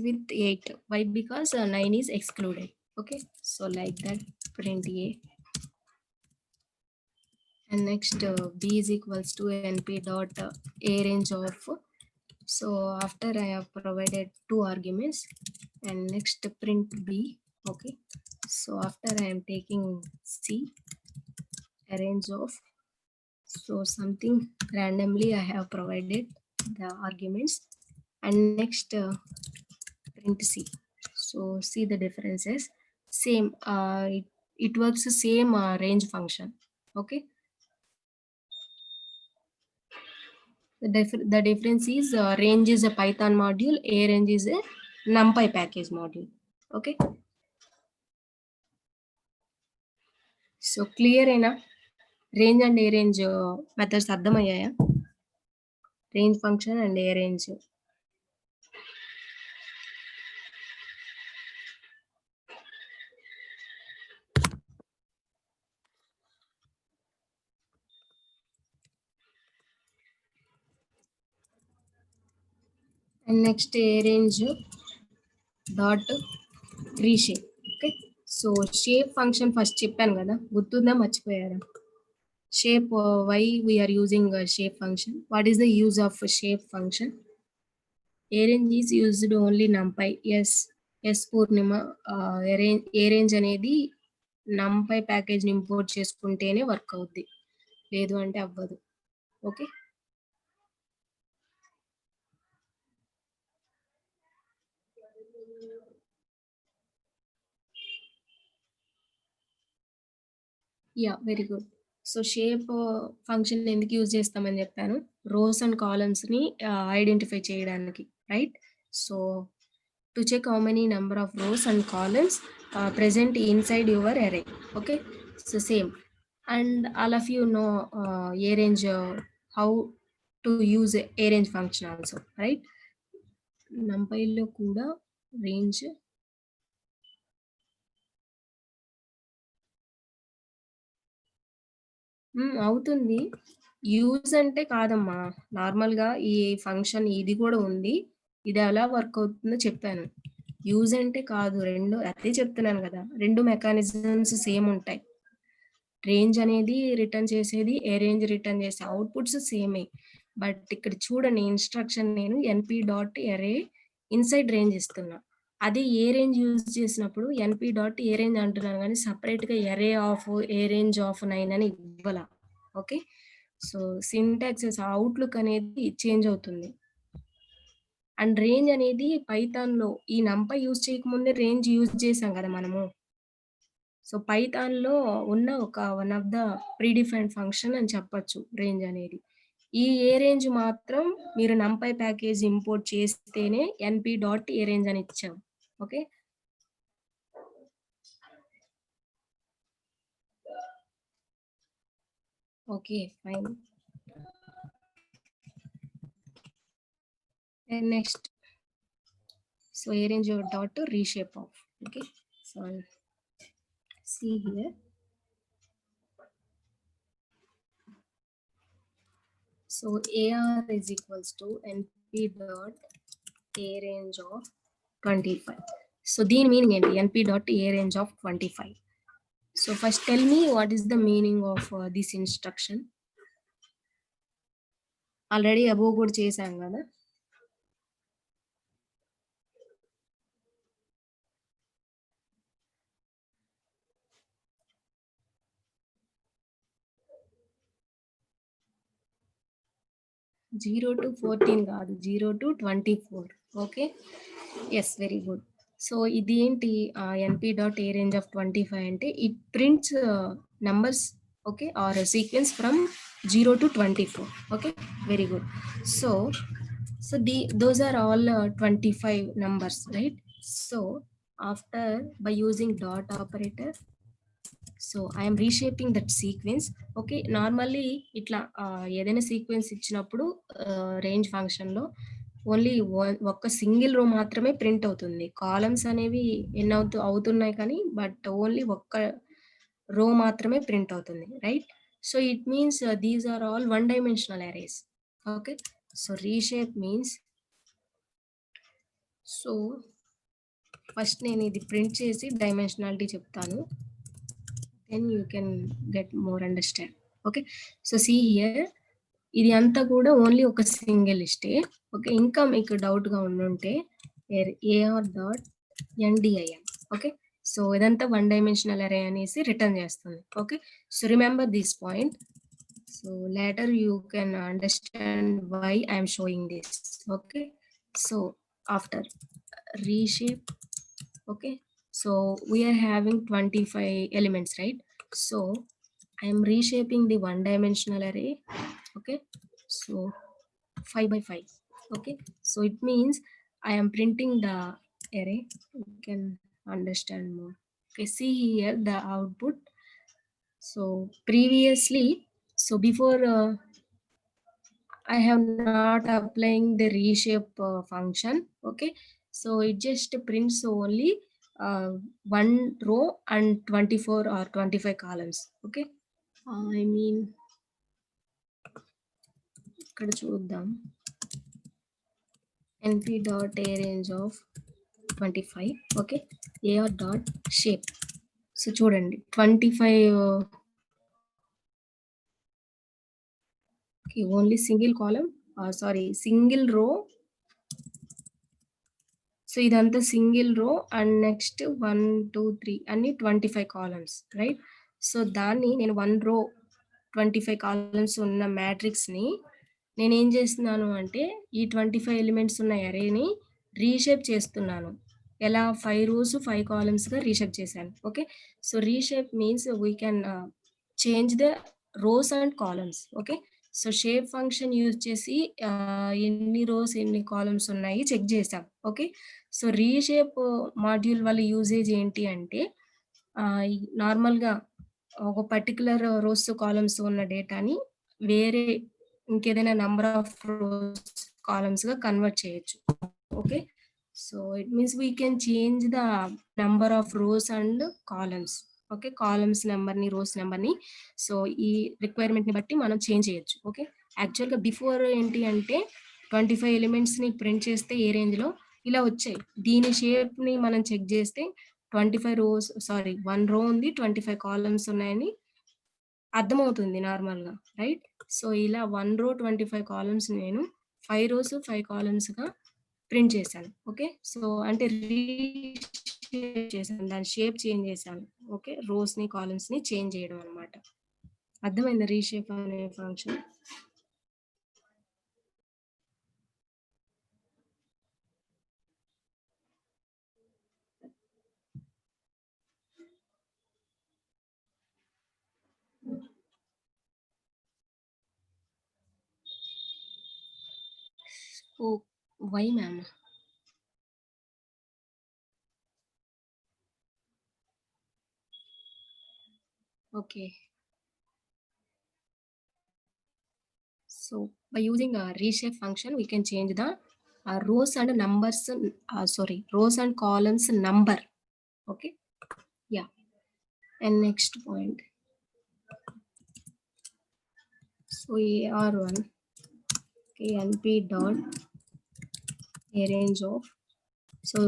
with 8. Why? Because 9 is excluded. Okay, so like that, print a, and next b is equals to np dot arange of So after I have provided 2 arguments and next print b. Okay, so after I am taking c arrange of, so something randomly I have provided the arguments and next print c. So see the differences, same it works the same range function. Okay, the difference is range is a Python module, arange is a NumPy package module. Okay, so clear ena range and arange methods అర్థమయ్యాయా? range function and arange. And next arange dot reshape. Okay, so shape function first చెప్పాను కదా, గుర్తుందా మర్చిపోయారా? Shape, why we are using a shape function? What is the use of a shape function? Arange is used only NumPy. Yes Purnima, arange అనేది NumPy package ని import చేసుకుంటేనే work అవుద్ది, లేదు అంటే అవ్వదు. Okay, yeah very good. So shape function ఎందుకు use చేస్తామని చెప్పాను, రోస్ అండ్ కాలమ్స్ ని ఐడెంటిఫై చేయడానికి, right? So to check how many number of rows and columns present inside your array. Okay, so same, and all of you know arrange, how to use arrange function also, right? numpy లో కూడా range అవుతుంది. Use అంటే కాదమ్మా, నార్మల్‌గా ఈ function ఇది కూడా ఉంది. ఇది ఎలా వర్క్ అవుతుందో చెప్పాను. యూజ్ అంటే కాదు, 2 అదే చెప్తున్నాను కదా, 2 మెకానిజమ్స్ సేమ్ ఉంటాయి. రేంజ్ అనేది రిటర్న్ చేసేది, అరేంజ్ రిటర్న్ చేసే అవుట్‌పుట్స్ సేమే. బట్ ఇక్కడ చూడండి ఇన్‌స్ట్రక్షన్ నేను ఎన్‌పి డాట్ అరే ఇన్‌సైడ్ రేంజ్ ఇస్తున్నా. అదే ఏ రేంజ్ యూజ్ చేసినప్పుడు ఎన్‌పి డాట్ ఏ రేంజ్ అంటున్నాను కానీ సెపరేట్‌గా అరే ఆఫ్ ఏ రేంజ్ ఆఫ్ 9 అని ఇవ్వల. ఓకే, సో సింటాక్సెస్ అవుట్‌లుక్ అనేది చేంజ్ అవుతుంది. అండ్ రేంజ్ అనేది పైథాన్‌లో ఈ నంపై యూజ్ చేయకముందే రేంజ్ యూజ్ చేసాం కదా మనము. సో పైథాన్‌లో ఉన్న ఒక one of the predefined function అని చెప్పొచ్చు రేంజ్ అనేది. ఈ ఏ రేంజ్ మాత్రం మీరు నంపై ప్యాకేజ్ ఇంపోర్ట్ చేస్తేనే ఎన్‌పి డాట్ ఏ రేంజ్ అని ఇచ్చాం. Okay, okay fine. And next, so arrange your dot to reshape of. Okay, so see here, so AR is equals to NP dot A range of 25. So దీని meaning ఏంటి? NP dot A range of 25. So first tell me what is the meaning of this instruction. Already above కూడా చేశాం కదా. Zero to 14 కాదు, 0 to 24. Okay, yes very good. So ఇది ఏంటి NP dot a range of 25 అంటే it prints numbers, okay, or sequence from 0 to 24. Okay, very good. So so those are all 25 numbers, right? So after by using dot operator, so I'm reshaping that sequence. Okay, normally ఇట్లా ఏదైనా sequence ఇచ్చినప్పుడు range ఫంక్షన్లో only ఒక్క single రో మాత్రమే print అవుతుంది. Columns అనేవి ఎన్ని అవుతున్నాయి కానీ బట్ ఓన్లీ ఒక్క రో మాత్రమే ప్రింట్ అవుతుంది, right? So it means these are all one dimensional arrays. Okay, so reshape means, so first నేను ఇది ప్రింట్ చేసి డైమెన్షనాలిటీ చెప్తాను, then you can get more understand. Okay, so see here, ఇది అంతా కూడా ఓన్లీ ఒక సింగిల్ లిస్టే. ఓకే. ఇంకా మీకు డౌట్‌గా ఉండుంటే AR.NDIM. ఓకే. సో ఇదంతా వన్ డైమెన్షనల్ అరే అనేసి రిటర్న్ చేస్తుంది. Okay. So remember this point. So later you can understand why I am showing this. Okay. So after reshape, okay. So we are having 25 elements, right? So I am reshaping the one dimensional array. Okay. So 5 by 5. Okay. So it means I am printing the array. You can understand more. Okay. See here the output. So previously, so before I have not applying the reshape function. Okay. So it just prints only one row and 24 or 25 columns. Okay. I mean, ఇక్కడ చూద్దాం. np.arange of 25. Okay. ar.shape. So చూడండి 25 okay, only single column, sorry, single row. So ఇదంతా single రో and next 1 2 3 అన్ని 25 columns, right? So దాన్ని నేను 1 రో 25 columns ఉన్న మ్యాట్రిక్స్ని నేను ఏం చేస్తున్నాను అంటే ఈ 25 ఎలిమెంట్స్ ఉన్న అరేని రీషేప్ చేస్తున్నాను. ఎలా? 5 రోస్ 5 కాలమ్స్గా రీషేప్ చేశాను. Okay. So reshape means we can change the rose and columns. Okay. So shape function use చేసి ఎన్ని రోస్ ఎన్ని కాలమ్స్ ఉన్నాయి చెక్ చేసాం. ఓకే. సో రీషేప్ మాడ్యూల్ వల్ల యూజేజ్ ఏంటి అంటే నార్మల్గా ఒక పర్టికులర్ రోస్ కాలమ్స్ ఉన్న డేటాని వేరే ఇంకేదైనా నంబర్ ఆఫ్ రోస్ కాలమ్స్గా కన్వర్ట్ చేయొచ్చు. Okay. So it means we can change the number of rows and columns. Okay. Columns నెంబర్ని రోస్ నెంబర్ని సో ఈ రిక్వైర్మెంట్ని బట్టి మనం చేంజ్ చేయొచ్చు. ఓకే. యాక్చువల్గా బిఫోర్ ఏంటి అంటే 25 ఎలిమెంట్స్ని ప్రింట్ చేస్తే ఏ రేంజ్లో ఇలా వచ్చాయి. దీని షేప్ని మనం చెక్ చేస్తే 25 రోస్, సారీ 1 రో ఉంది 25 కాలమ్స్ ఉన్నాయని అర్థమవుతుంది నార్మల్గా, రైట్? సో ఇలా 1 రో 25 కాలమ్స్ నేను 5 రోస్ 5 కాలమ్స్గా ప్రింట్ చేశాను. ఓకే. సో అంటే రీషేప్ చేశాను, దాని షేప్ చేంజ్ చేశాను. ఓకే. రోస్ని కాలమ్స్ని చేంజ్ చేయడం అనమాట. అర్థమైందా రీషేప్ అనే function? Oh why ma'am? Okay. So by using a reshape function, we can change the rows and numbers, rows and columns number. Okay. Yeah. And next point. So AR1, okay, np dot arrange of. So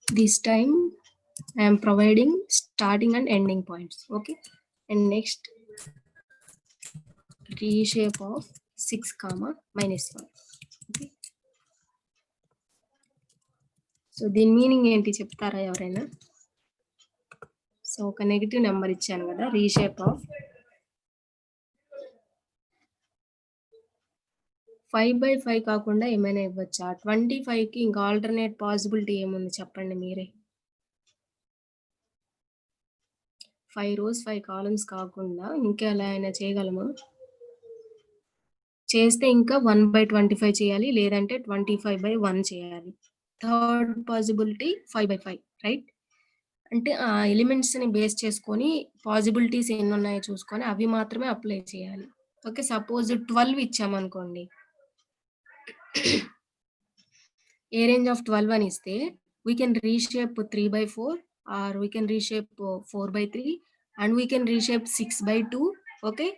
this time I am providing starting and ending points. Okay. And next reshape of 6 comma minus 1. Okay. So దీని meaning ఏంటి చెప్తారా ఎవరైనా? So ఒక negative number ఇచ్చాను కదా, reshape of 5 by 5 కాకుండా ఏమైనా ఇవ్వచ్చా? 25కి ఇంకా ఆల్టర్నేట్ పాసిబిలిటీ ఏముంది చెప్పండి మీరే. 5 రోస్ 5 కాలమ్స్ కాకుండా ఇంకా ఎలా అయినా చేయగలమా? చేస్తే ఇంకా 1/25 చేయాలి, లేదంటే 25/1 చేయాలి. Third possibility 5 by 5, right? అంటే ఆ ఎలిమెంట్స్ని బేస్ చేసుకొని పాసిబిలిటీస్ ఎన్ని ఉన్నాయో చూసుకొని అవి మాత్రమే అప్లై చేయాలి. ఓకే. సపోజ్ 12 ఇచ్చామనుకోండి, ఏ రేంజ్ ఆఫ్ 12 అని ఇస్తే we can reshape 3 by 4 or we can reshape 4 by 3 and we can reshape 6 by 2. Okay.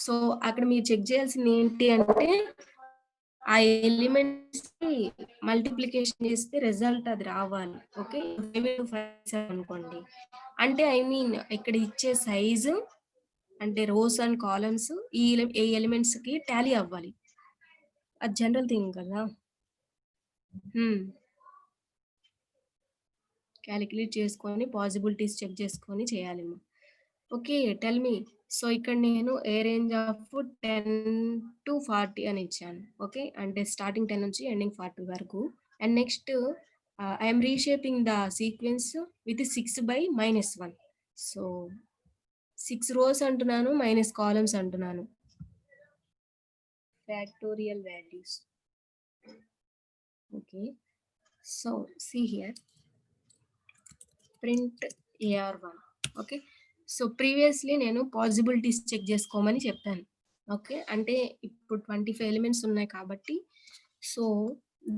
So అక్కడ మీరు చెక్ చేయాల్సింది ఏంటి అంటే ఆ ఎలిమెంట్స్ మల్టిప్లికేషన్ చేస్తే రిజల్ట్ అది రావాలి. ఓకే. 5 into 5 అనుకోండి, అంటే ఐ మీన్ ఇక్కడ ఇచ్చే సైజు అంటే రోస్ అండ్ కాలమ్స్ ఈ ఎలిమెంట్స్‌కి టాలీ అవ్వాలి. అది జనరల్ థింగ్ కదా! హ్మ్. కాలిక్యులేట్ చేసుకొని పాసిబిలిటీస్ చెక్ చేసుకొని చేయాలేమో. ఓకే. Tell me. సో, ఇక్కడ నేను ఏ రేంజ్ ఆఫ్ 10-40 అని ఇచ్చాను. ఓకే. అంటే స్టార్టింగ్ 10 నుంచి ఎండింగ్ 40 వరకు. And next I am reshaping the sequence with 6/-1. So, 6 rows అంటున్నాను, మైనస్ కాలమ్స్ అంటున్నాను. Factorial values. Okay. So, see here. Print AR1. Okay. So, previously నేను పాసిబిలిటీస్ చెక్ జేసుకోమని చెప్పాను. ఓకే. అంటే ఇప్పుడు 25 ఎలిమెంట్స్ ఉన్నాయి కాబట్టి, సో,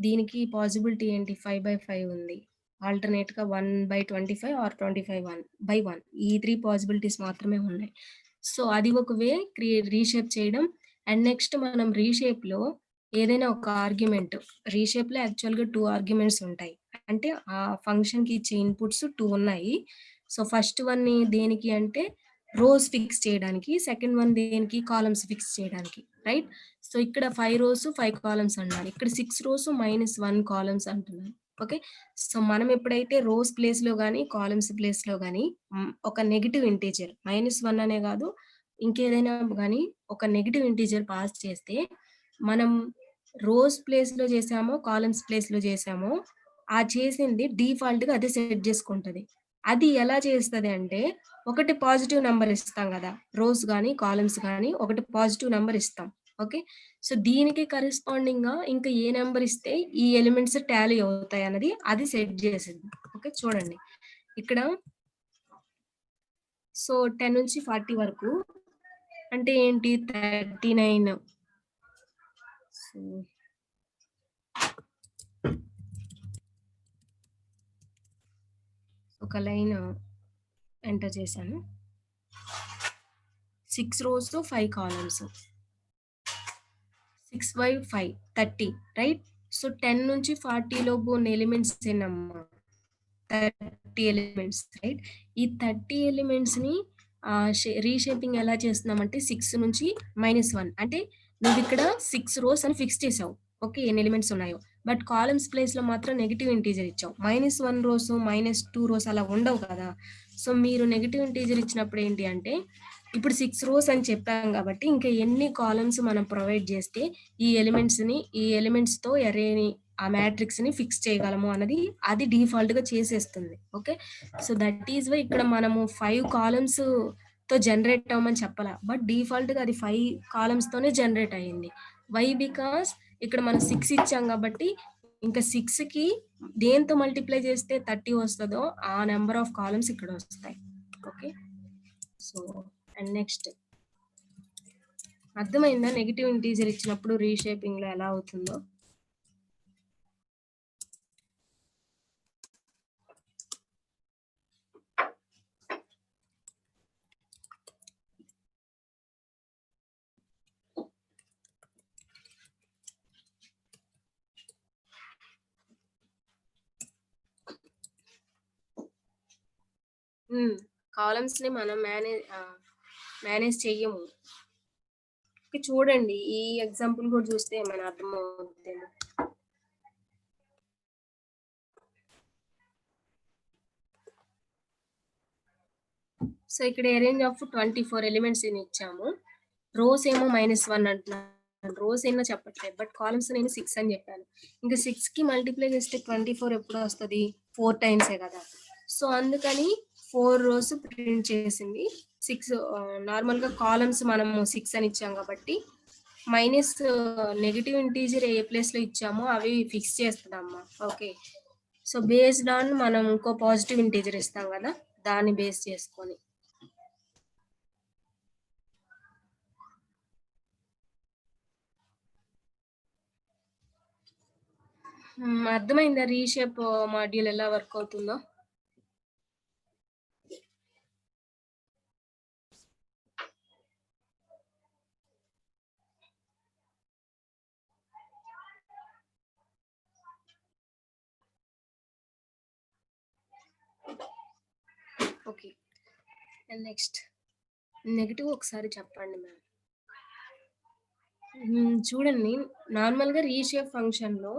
దీనికి పాసిబిలిటీ ఏంటి 5/5 ఉంది. ఆల్టర్‌నేట్‌గా 1/25 ఆర్ 25 1/1 ఈ 3 పాసిబిలిటీస్ మాత్రమే ఉన్నాయి. సో, అది ఒక వే రీషేప్ చేయడం. అండ్ నెక్స్ట్ మనం రీషేప్‌లో ఏదైనా ఒక ఆర్గ్యుమెంట్ రీషేప్‌లో యాక్చువల్‌గా 2 ఆర్గ్యుమెంట్స్ ఉంటాయి. అంటే ఆ ఫంక్షన్‌కి ఇచ్చే ఇన్‌పుట్స్ 2 ఉన్నాయి. సో, ఫస్ట్ వన్‌ని దేనికి అంటే రోస్ ఫిక్స్ చేయడానికి. సెకండ్ వన్ దేనికి కాలమ్స్ ఫిక్స్ చేయడానికి. రైట్? సో, ఇక్కడ 5 రోస్, 5 కాలమ్స్ అన్నాను. ఇక్కడ 6 రోస్ -1 కాలమ్స్ అంటున్నాను. ఓకే. సో, మనం ఎప్పుడైతే రోస్ ప్లేస్‌లో గాని, కాలమ్స్ ప్లేస్‌లో గాని ఒక నెగెటివ్ ఇంటిజర్ -1 అనే గాదు, ఇంకేదైనా గాని ఒక నెగెటివ్ ఇంటిజర్ పాస్ చేస్తే, మనం రోస్ ప్లేస్‌లో చేసామో, కాలమ్స్ ప్లేస్‌లో చేసామో, ఆ చేసింది డిఫాల్ట్‌గా అదే సెట్ జేసుకుంటది. అది ఎలా చేస్తది అంటే, ఒకటి పాజిటివ్ నంబర్ ఇస్తాం గదా! రోస్ గాని, కాలమ్స్ గాని ఒకటి పాజిటివ్ నంబర్ ఇస్తాం. ఓకే. సో, దీనికి కరెస్పాండింగ్‌గా ఇంకా ఏ నంబర్ ఇస్తే ఈ ఎలిమెంట్స్ టాలీ అవుతాయన్నది అది సెట్ జేసిద్ది. ఓకే. చూడండి. ఇక్కడ సో, 10-40 వరకు అంటే ఏంటి 39. సో, ఒక లైన్ ఎంటర్ చేశాను. 6 రోస్, 5 కాలమ్స్. 6/5 30 రైట్? సో, 10-40 లోపు ఉన్న ఎలిమెంట్స్ ఎన్నమ్మా? 30 elements right? ఈ 30 ఎలిమెంట్స్‌ని రీషేపింగ్ ఎలా చేస్తున్నామంటే 6 నుంచి -1 అంటే నువ్విక్కడ 6 రోస్ అని ఫిక్స్ చేసావు. ఓకే. ఎన్ని ఎలిమెంట్స్ ఉన్నాయో. బట్ కాలమ్స్ ప్లేస్‌లో మాత్రం నెగెటివ్ ఇంటిజర్ ఇచ్చావు. -1 రోస్, -2 రోస్ అలా ఉండవు కదా! సో, మీరు నెగెటివ్ ఇంటిజర్ ఇచ్చినప్పుడు ఏంటి అంటే, ఇప్పుడు 6 రోస్ అని చెప్పాం కాబట్టి, ఇంకా ఎన్ని కాలమ్స్ మనం ప్రొవైడ్ చేస్తే ఈ ఎలిమెంట్స్‌తో అరేని ఆ మ్యాట్రిక్స్‌ని ఫిక్స్ చేయగలము అన్నది అది డిఫాల్ట్‌గా చేసేస్తుంది. Okay. So, that is why ఇక్కడ మనము 5 కాలమ్స్‌తో జనరేట్ అవ్వమని చెప్పలా. బట్ డిఫాల్ట్‌గా అది 5 కాలమ్స్‌తోనే జనరేట్ అయింది. వై? బికాస్ ఇక్కడ మనం 6 ఇచ్చాం కాబట్టి, ఇంకా 6కి దేనితో మల్టిప్లై చేస్తే 30 వస్తదో ఆ నంబర్ ఆఫ్ కాలమ్స్ ఇక్కడ వస్తాయి. ఓకే. సో, అండ్ నెక్స్ట్ అర్థమైందా? నెగెటివ్ ఇంటిజర్ ఇచ్చినప్పుడు రీషేపింగ్‌లో ఎలా అవుతుందో? కాలమ్స్‌ని మనం మేనేజ్ చెయ్యము. చూడండి. ఈ ఎగ్జాంపుల్ కూడా చూస్తే ఏమైనా అర్థమవుద్దేమో. సో, ఇక్కడ అరేంజ్ ఆఫ్ 24 ఎలిమెంట్స్ అని ఇచ్చాము. రోస్ ఏమో -1 అంటున్నాను. రోస్ ఎన్నో చెప్పట్లేదు. బట్ కాలమ్స్ నేను 6 అని చెప్పాను. ఇంకా 6కి మల్టిప్లై చేస్తే 24 ఎప్పుడు వస్తది? 4 టైమ్సే కదా! సో, అందుకని 4 రోస్ ప్రింట్ చేసింది. 6 నార్మల్‌గా కాలమ్స్ మనము 6 అని ఇచ్చాం కాబట్టి మైనస్ నెగెటివ్ ఇంటీజర్ ఏ ప్లేస్‌లో ఇచ్చామో అవి ఫిక్స్ చేస్తదమ్మా. ఓకే. సో, బేస్డ్ ఆన్ మనం ఇంకో పాజిటివ్ ఇంటీజర్ ఇస్తాం కదా! దాన్ని బేస్ చేసుకొని. అర్థమైందా రీషేప్ మాడ్యూల్ ఎలా వర్క్ అవుతుందో? ఓకే. అండ్ నెక్స్ట్ నెగెటివ్ ఒకసారి చెప్పండి మ్యామ్. చూడండి, నార్మల్‌గా రీషేప్ ఫంక్షన్‌లో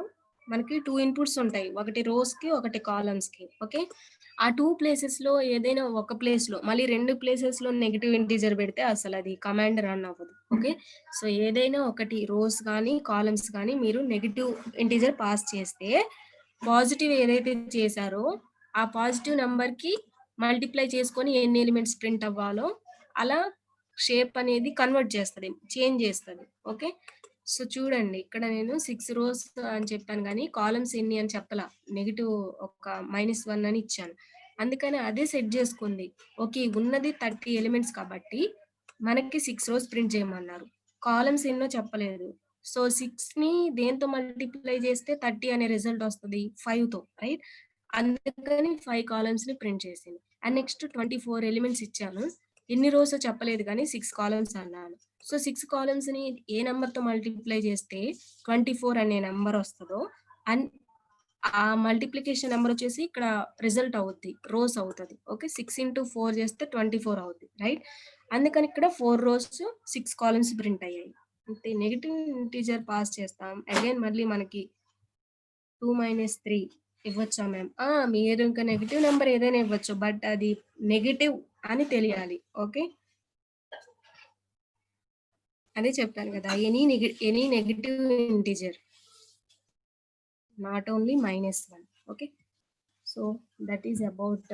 మనకి 2 ఇన్‌పుట్స్ ఉంటాయి. ఒకటి రోస్‌కి, ఒకటి కాలమ్స్‌కి. ఓకే. ఆ 2 ప్లేసెస్‌లో ఏదైనా ఒక ప్లేస్‌లో మళ్ళీ 2 ప్లేసెస్‌లో నెగెటివ్ ఇంటిజర్ పెడితే అసలది కమాండ్ రన్ అవ్వదు. ఓకే. సో, ఏదైనా ఒకటి రోస్ గానీ, కాలమ్స్ గానీ మీరు నెగెటివ్ ఇంటిజర్ పాస్ చేస్తే పాజిటివ్ ఏదైతే చేశారో ఆ పాజిటివ్ నంబర్‌కి మల్టిప్లై చేసుకొని ఎన్ని ఎలిమెంట్స్ ప్రింట్ అవ్వాలో అలా షేప్ అనేది కన్వర్ట్ చేస్తది. చేంజ్ చేస్తది. ఓకే. సో, చూడండి ఇక్కడ నేను 6 రోస్ అని చెప్పాను గానీ, కాలమ్స్ ఎన్ని అని చెప్పలా. నెగెటివ్ ఒక -1 అని ఇచ్చాను. అందుకని అదే సెట్ జేసుకుంది. ఓకే. ఉన్నది 30 ఎలిమెంట్స్ కాబట్టి మనకి 6 రోస్ ప్రింట్ చేయమన్నారు. కాలమ్స్ ఎన్నో చెప్పలేదు. సో, 6ని దేనితో మల్టిప్లై చేస్తే 30 అనే రిజల్ట్ వస్తది? 5తో రైట్? అందుకని 5 కాలమ్స్‌ని ప్రింట్ చేసింది. అండ్ నెక్స్ట్ 24 ఎలిమెంట్స్ ఇచ్చాను. ఎన్ని రోసో చెప్పలేదు గానీ 6 కాలమ్స్ అన్నాను. సో, 6 కాలమ్స్‌ని ఏ నంబర్‌తో మల్టిప్లై చేస్తే 24 అనే నంబర్ వస్తదో అండ్ ఆ మల్టిప్లికేషన్ నంబర్ వచ్చేసి ఇక్కడ రిజల్ట్ అవుద్ది. రోస్ అవుతది. ఓకే. 6 ఇంటూ 4 చేస్తే 24 అవుద్ది. రైట్? అందుకని ఇక్కడ 4 రోస్, 6 కాలమ్స్ ప్రింట్ అయ్యాయి. అంతే. నెగెటివ్ ఇంటిజర్ పాస్ చేస్తాం. అగైన్ మళ్ళీ మనకి 2 - 3 ఇవ్వచ్చా మ్యామ్? మీరు ఇంకా నెగెటివ్ నంబర్ ఏదైనా ఇవ్వచ్చు. బట్ అది నెగెటివ్ అని తెలియాలి. ఓకే. అదే చెప్పాను కదా! Any negative integer. Not only -1. Okay. So, that is about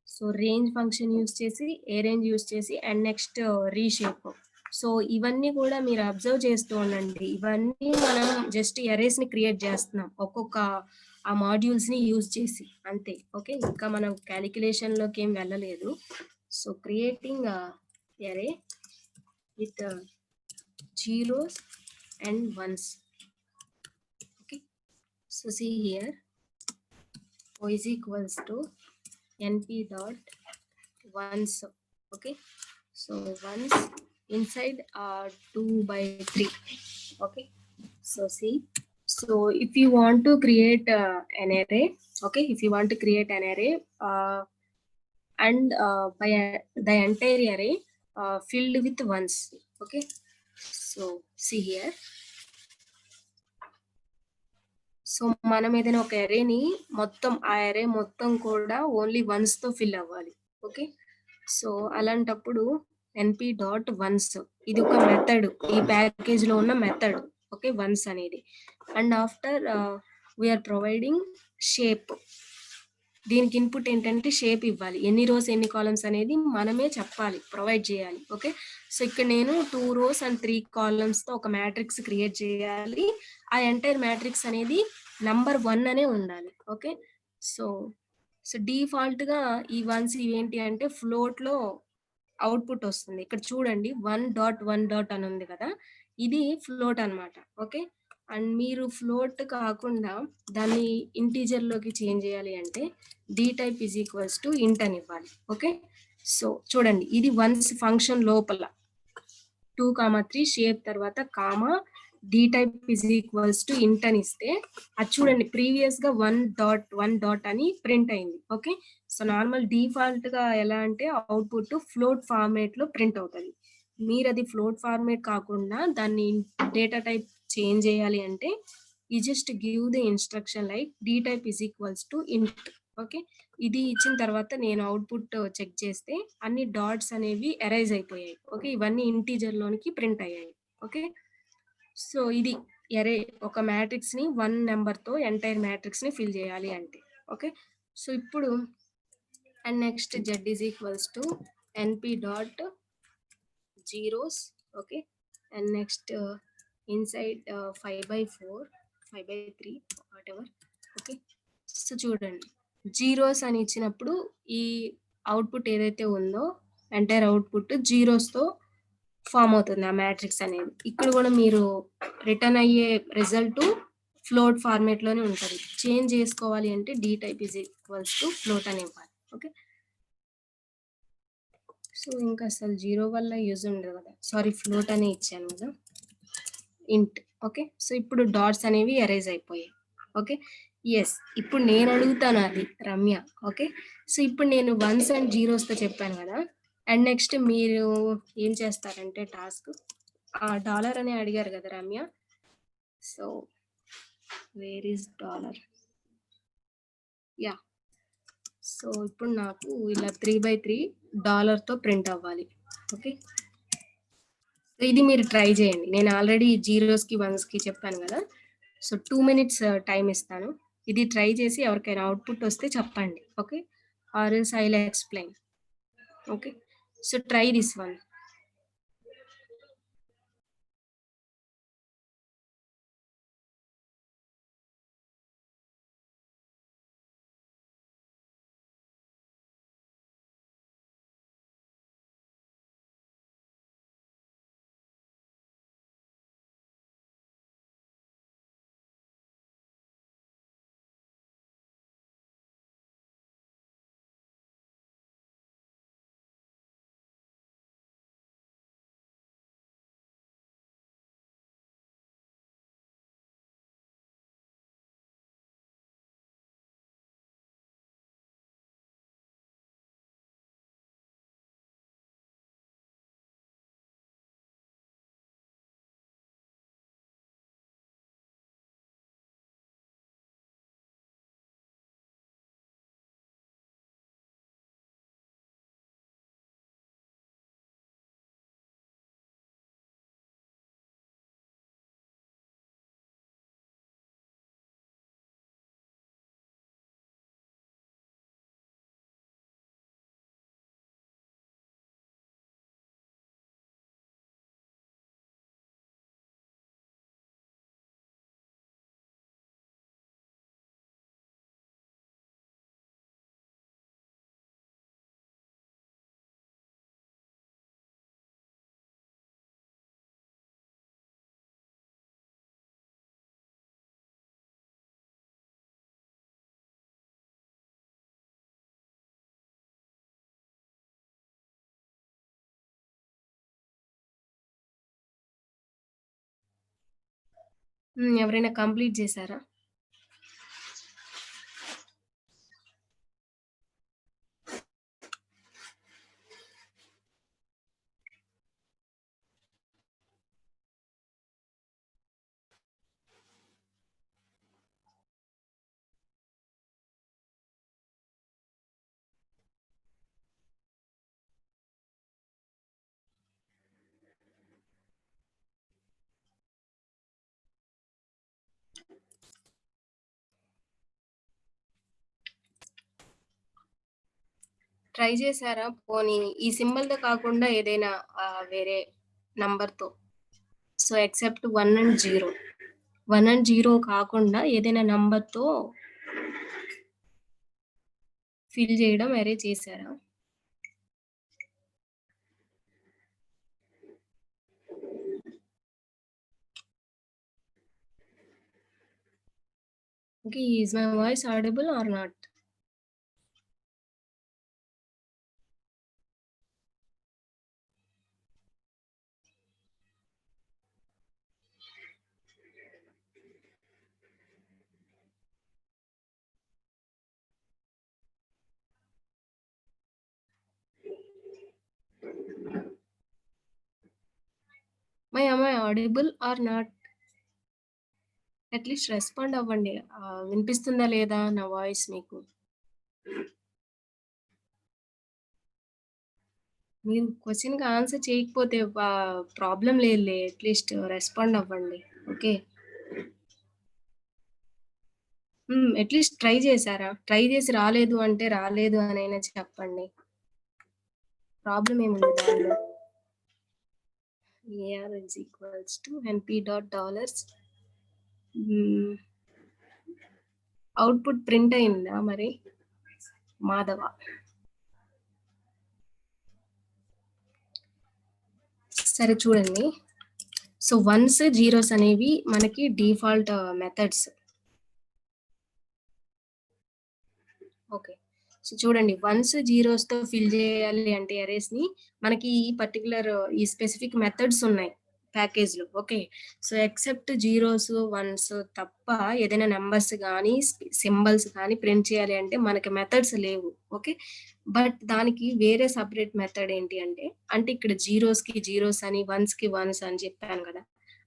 so, range function use చేసి, రేంజ్ యూజ్ చేసి అండ్ నెక్స్ట్ రీషేప్. సో, ఇవన్నీ కూడా మీరు అబ్జర్వ్ చేస్తూ ఉండండి. ఇవన్నీ మనం జస్ట్ అరేస్‌ని క్రియేట్ చేస్తున్నాం. ఒక్కొక్క ఆ మాడ్యూల్స్‌ని యూజ్ చేసి అంతే. ఓకే. ఇంకా మనం కాలిక్యులేషన్‌లోకి ఏం వెళ్ళలేదు. సో, క్రియేటింగ్ అరే with zeros and ones. Okay. So, see here o is equals to np dot ones. Okay. So, ones inside 2/3. Okay. So, see. So, if you want to create an array, okay, if you want to create an array and by the entire array filled with ones. Okay. So, see here. So, మనం ఏదైనా ఒక అరేని మొత్తం ఆ అరే మొత్తం కూడా only వన్స్‌తో fill అవ్వాలి. Okay. So, అలాంటప్పుడు ఎన్‌పి డాట్ వన్స్ ఇది ఒక మెథడ్. ఈ ప్యాకేజ్‌లో ఉన్న మెథడ్. ఓకే. వన్స్ అనేది. And after we are providing shape. దీనికి ఇన్పుట్ ఏంటంటే షేప్ ఇవ్వాలి. ఎన్ని రోస్, ఎన్ని కాలమ్స్ అనేది మనమే చెప్పాలి. ప్రొవైడ్ చేయాలి. ఓకే. సో, ఇక్కడ నేను 2 రోస్ అండ్ 3 కాలమ్స్‌తో ఒక మ్యాట్రిక్స్ క్రియేట్ చేయాలి. ఆ ఎంటైర్ మ్యాట్రిక్స్ అనేది నంబర్ 1 అనే ఉండాలి. ఓకే. సో, డిఫాల్ట్‌గా ఈ వన్స్ ఇవేంటి అంటే ఫ్లోట్‌లో అవుట్‌పుట్ వస్తుంది. ఇక్కడ చూడండి 1.1 అని ఉంది కదా! ఇది ఫ్లోట్ అన్నమాట. ఓకే. అండ్ మీరు ఫ్లోట్ కాకుండా దాన్ని ఇంటిజర్‌లోకి చేంజ్ చేయాలి అంటే డీటైప్ ఈజ్ ఈక్వల్స్ టు ఇంట్ అని ఇవ్వాలి. ఓకే. సో, చూడండి ఇది వన్స్ ఫంక్షన్ లోపల 2, 3 షేప్ తర్వాత comma dtype is equals to int అని ఇస్తే అది చూడండి ప్రీవియస్‌గా 1.1 అని ప్రింట్ అయింది. ఓకే. సో, నార్మల్ డిఫాల్ట్‌గా ఎలా అంటే అవుట్‌పుట్ ఫ్లోట్ ఫార్మాట్‌లో ప్రింట్ అవుతది. మీరది ఫ్లోట్ ఫార్మాట్ కాకుండా దాన్ని డేటా టైప్ చేంజ్ చేయాలి అంటే you just give the instruction like dtype is equals to int. Okay. ఇది ఇచ్చిన తర్వాత నేను అవుట్‌పుట్ చెక్ చేస్తే అన్ని డాట్స్ అనేవి ఎరైజ్ అయిపోయాయి. ఓకే. ఇవన్నీ ఇంటిజర్‌లోనికి ప్రింట్ అయ్యాయి. ఓకే. సో, ఇది అరే ఒక మ్యాట్రిక్స్‌ని 1 నంబర్‌తో ఎంటైర్ మ్యాట్రిక్స్‌ని ఫిల్ చేయాలి అంటే. ఓకే. సో, ఇప్పుడు and next z is equals to ఎన్‌పి dot zeros. Okay. And next inside 5/4, 5/3, whatever. Okay. So, చూడండి జీరోస్ అని ఇచ్చినప్పుడు ఈ అవుట్‌పుట్ ఏదైతే ఉందో ఎంటైర్ అవుట్‌పుట్ జీరోస్‌తో ఫార్మ్ అవుతుంది ఆ మ్యాట్రిక్స్ అనేది. ఇక్కడ కూడా మీరు రిటర్న్ అయ్యే రిజల్ట్ ఫ్లోట్ ఫార్మాట్‌లోనే ఉంటది. చేంజ్ చేసుకోవాలి అంటే డీటైప్ ఈజ్ ఈక్వల్స్ టు ఫ్లోట్ అని ఇవ్వాలి. ఓకే. సో, ఇంకా అసలు 0 వల్ల యూజ్ ఉండదు కదా! సారీ ఫ్లోట్ అనే ఇచ్చాను కదా! ఇంట్. ఓకే. సో, ఇప్పుడు డాట్స్ అనేవి ఎరేజ్ అయిపోయాయి. ఓకే. యెస్. ఇప్పుడు నేను అడుగుతాను అది రమ్య. ఓకే. సో, ఇప్పుడు నేను వన్స్ అండ్ జీరోస్‌తో చెప్పాను కదా! అండ్ నెక్స్ట్ మీరు ఏం చేస్తారంటే టాస్క్ డాలర్ అని అడిగారు కదా Ramya. So where is dollar? Yeah. So ఇప్పుడు నాకు ఇలా 3/3 డాలర్తో ప్రింట్ అవ్వాలి. ఓకే, ఇది మీరు ట్రై చేయండి. నేను ఆల్రెడీ జీరోస్కి వన్స్కి చెప్పాను కదా. సో 2 minutes టైం ఇస్తాను. ఇది ట్రై చేసి ఎవరికైనా అవుట్పుట్ వస్తే చెప్పండి. Okay, or else I will explain. Okay, so try this one. ఎవరైనా కంప్లీట్ చేశారా? ట్రై చేశారా? పోనీ ఈ సింబల్‌తో కాకుండా ఏదైనా వేరే నంబర్‌తో. So except 1 and 0. 1 అండ్ 0 కాకుండా ఏదైనా నంబర్‌తో ఫిల్ చేయడం అరే చేశారా? Okay, is my voice audible or not? am I audible or not? At least respond అవ్వండి. వినిపిస్తుందా లేదా నా వాయిస్ మీకు? మీరు క్వెషన్‌కి ఆన్సర్ చేయకపోతే ప్రాబ్లమ్ లేదులే. అట్లీస్ట్ రెస్పాండ్ అవ్వండి. ఓకే. అట్లీస్ట్ ట్రై చేశారా? ట్రై చేసి రాలేదు అంటే రాలేదు అనైనా చెప్పండి. ప్రాబ్లమ్ ఏముంది దానిలో? AR is equals to NP dot dollars. Output print అయిందా మరి? మాధవ. సరే చూడండి. సో వన్స్, జీరోస్ అనేవి మనకి డిఫాల్ట్ మెథడ్స్. ఓకే. సో చూడండి, వన్స్, జీరోస్‌తో ఫిల్ చేయాలి అంటే అరేస్‌ని మనకి ఈ పర్టిక్యులర్ ఈ స్పెసిఫిక్ మెథడ్స్ ఉన్నాయి. ప్యాకేజ్లో. Okay. So except zeros ones తప్ప ఏదైనా నెంబర్స్ కానీ సింబల్స్ కానీ ప్రింట్ చేయాలి అంటే మనకి మెథడ్స్ లేవు. ఓకే. బట్ దానికి వేరే సపరేట్ మెథడ్ ఏంటి అంటే, అంటే ఇక్కడ జీరోస్కి జీరోస్ అని, వన్స్కి వన్స్ అని చెప్పాను కదా.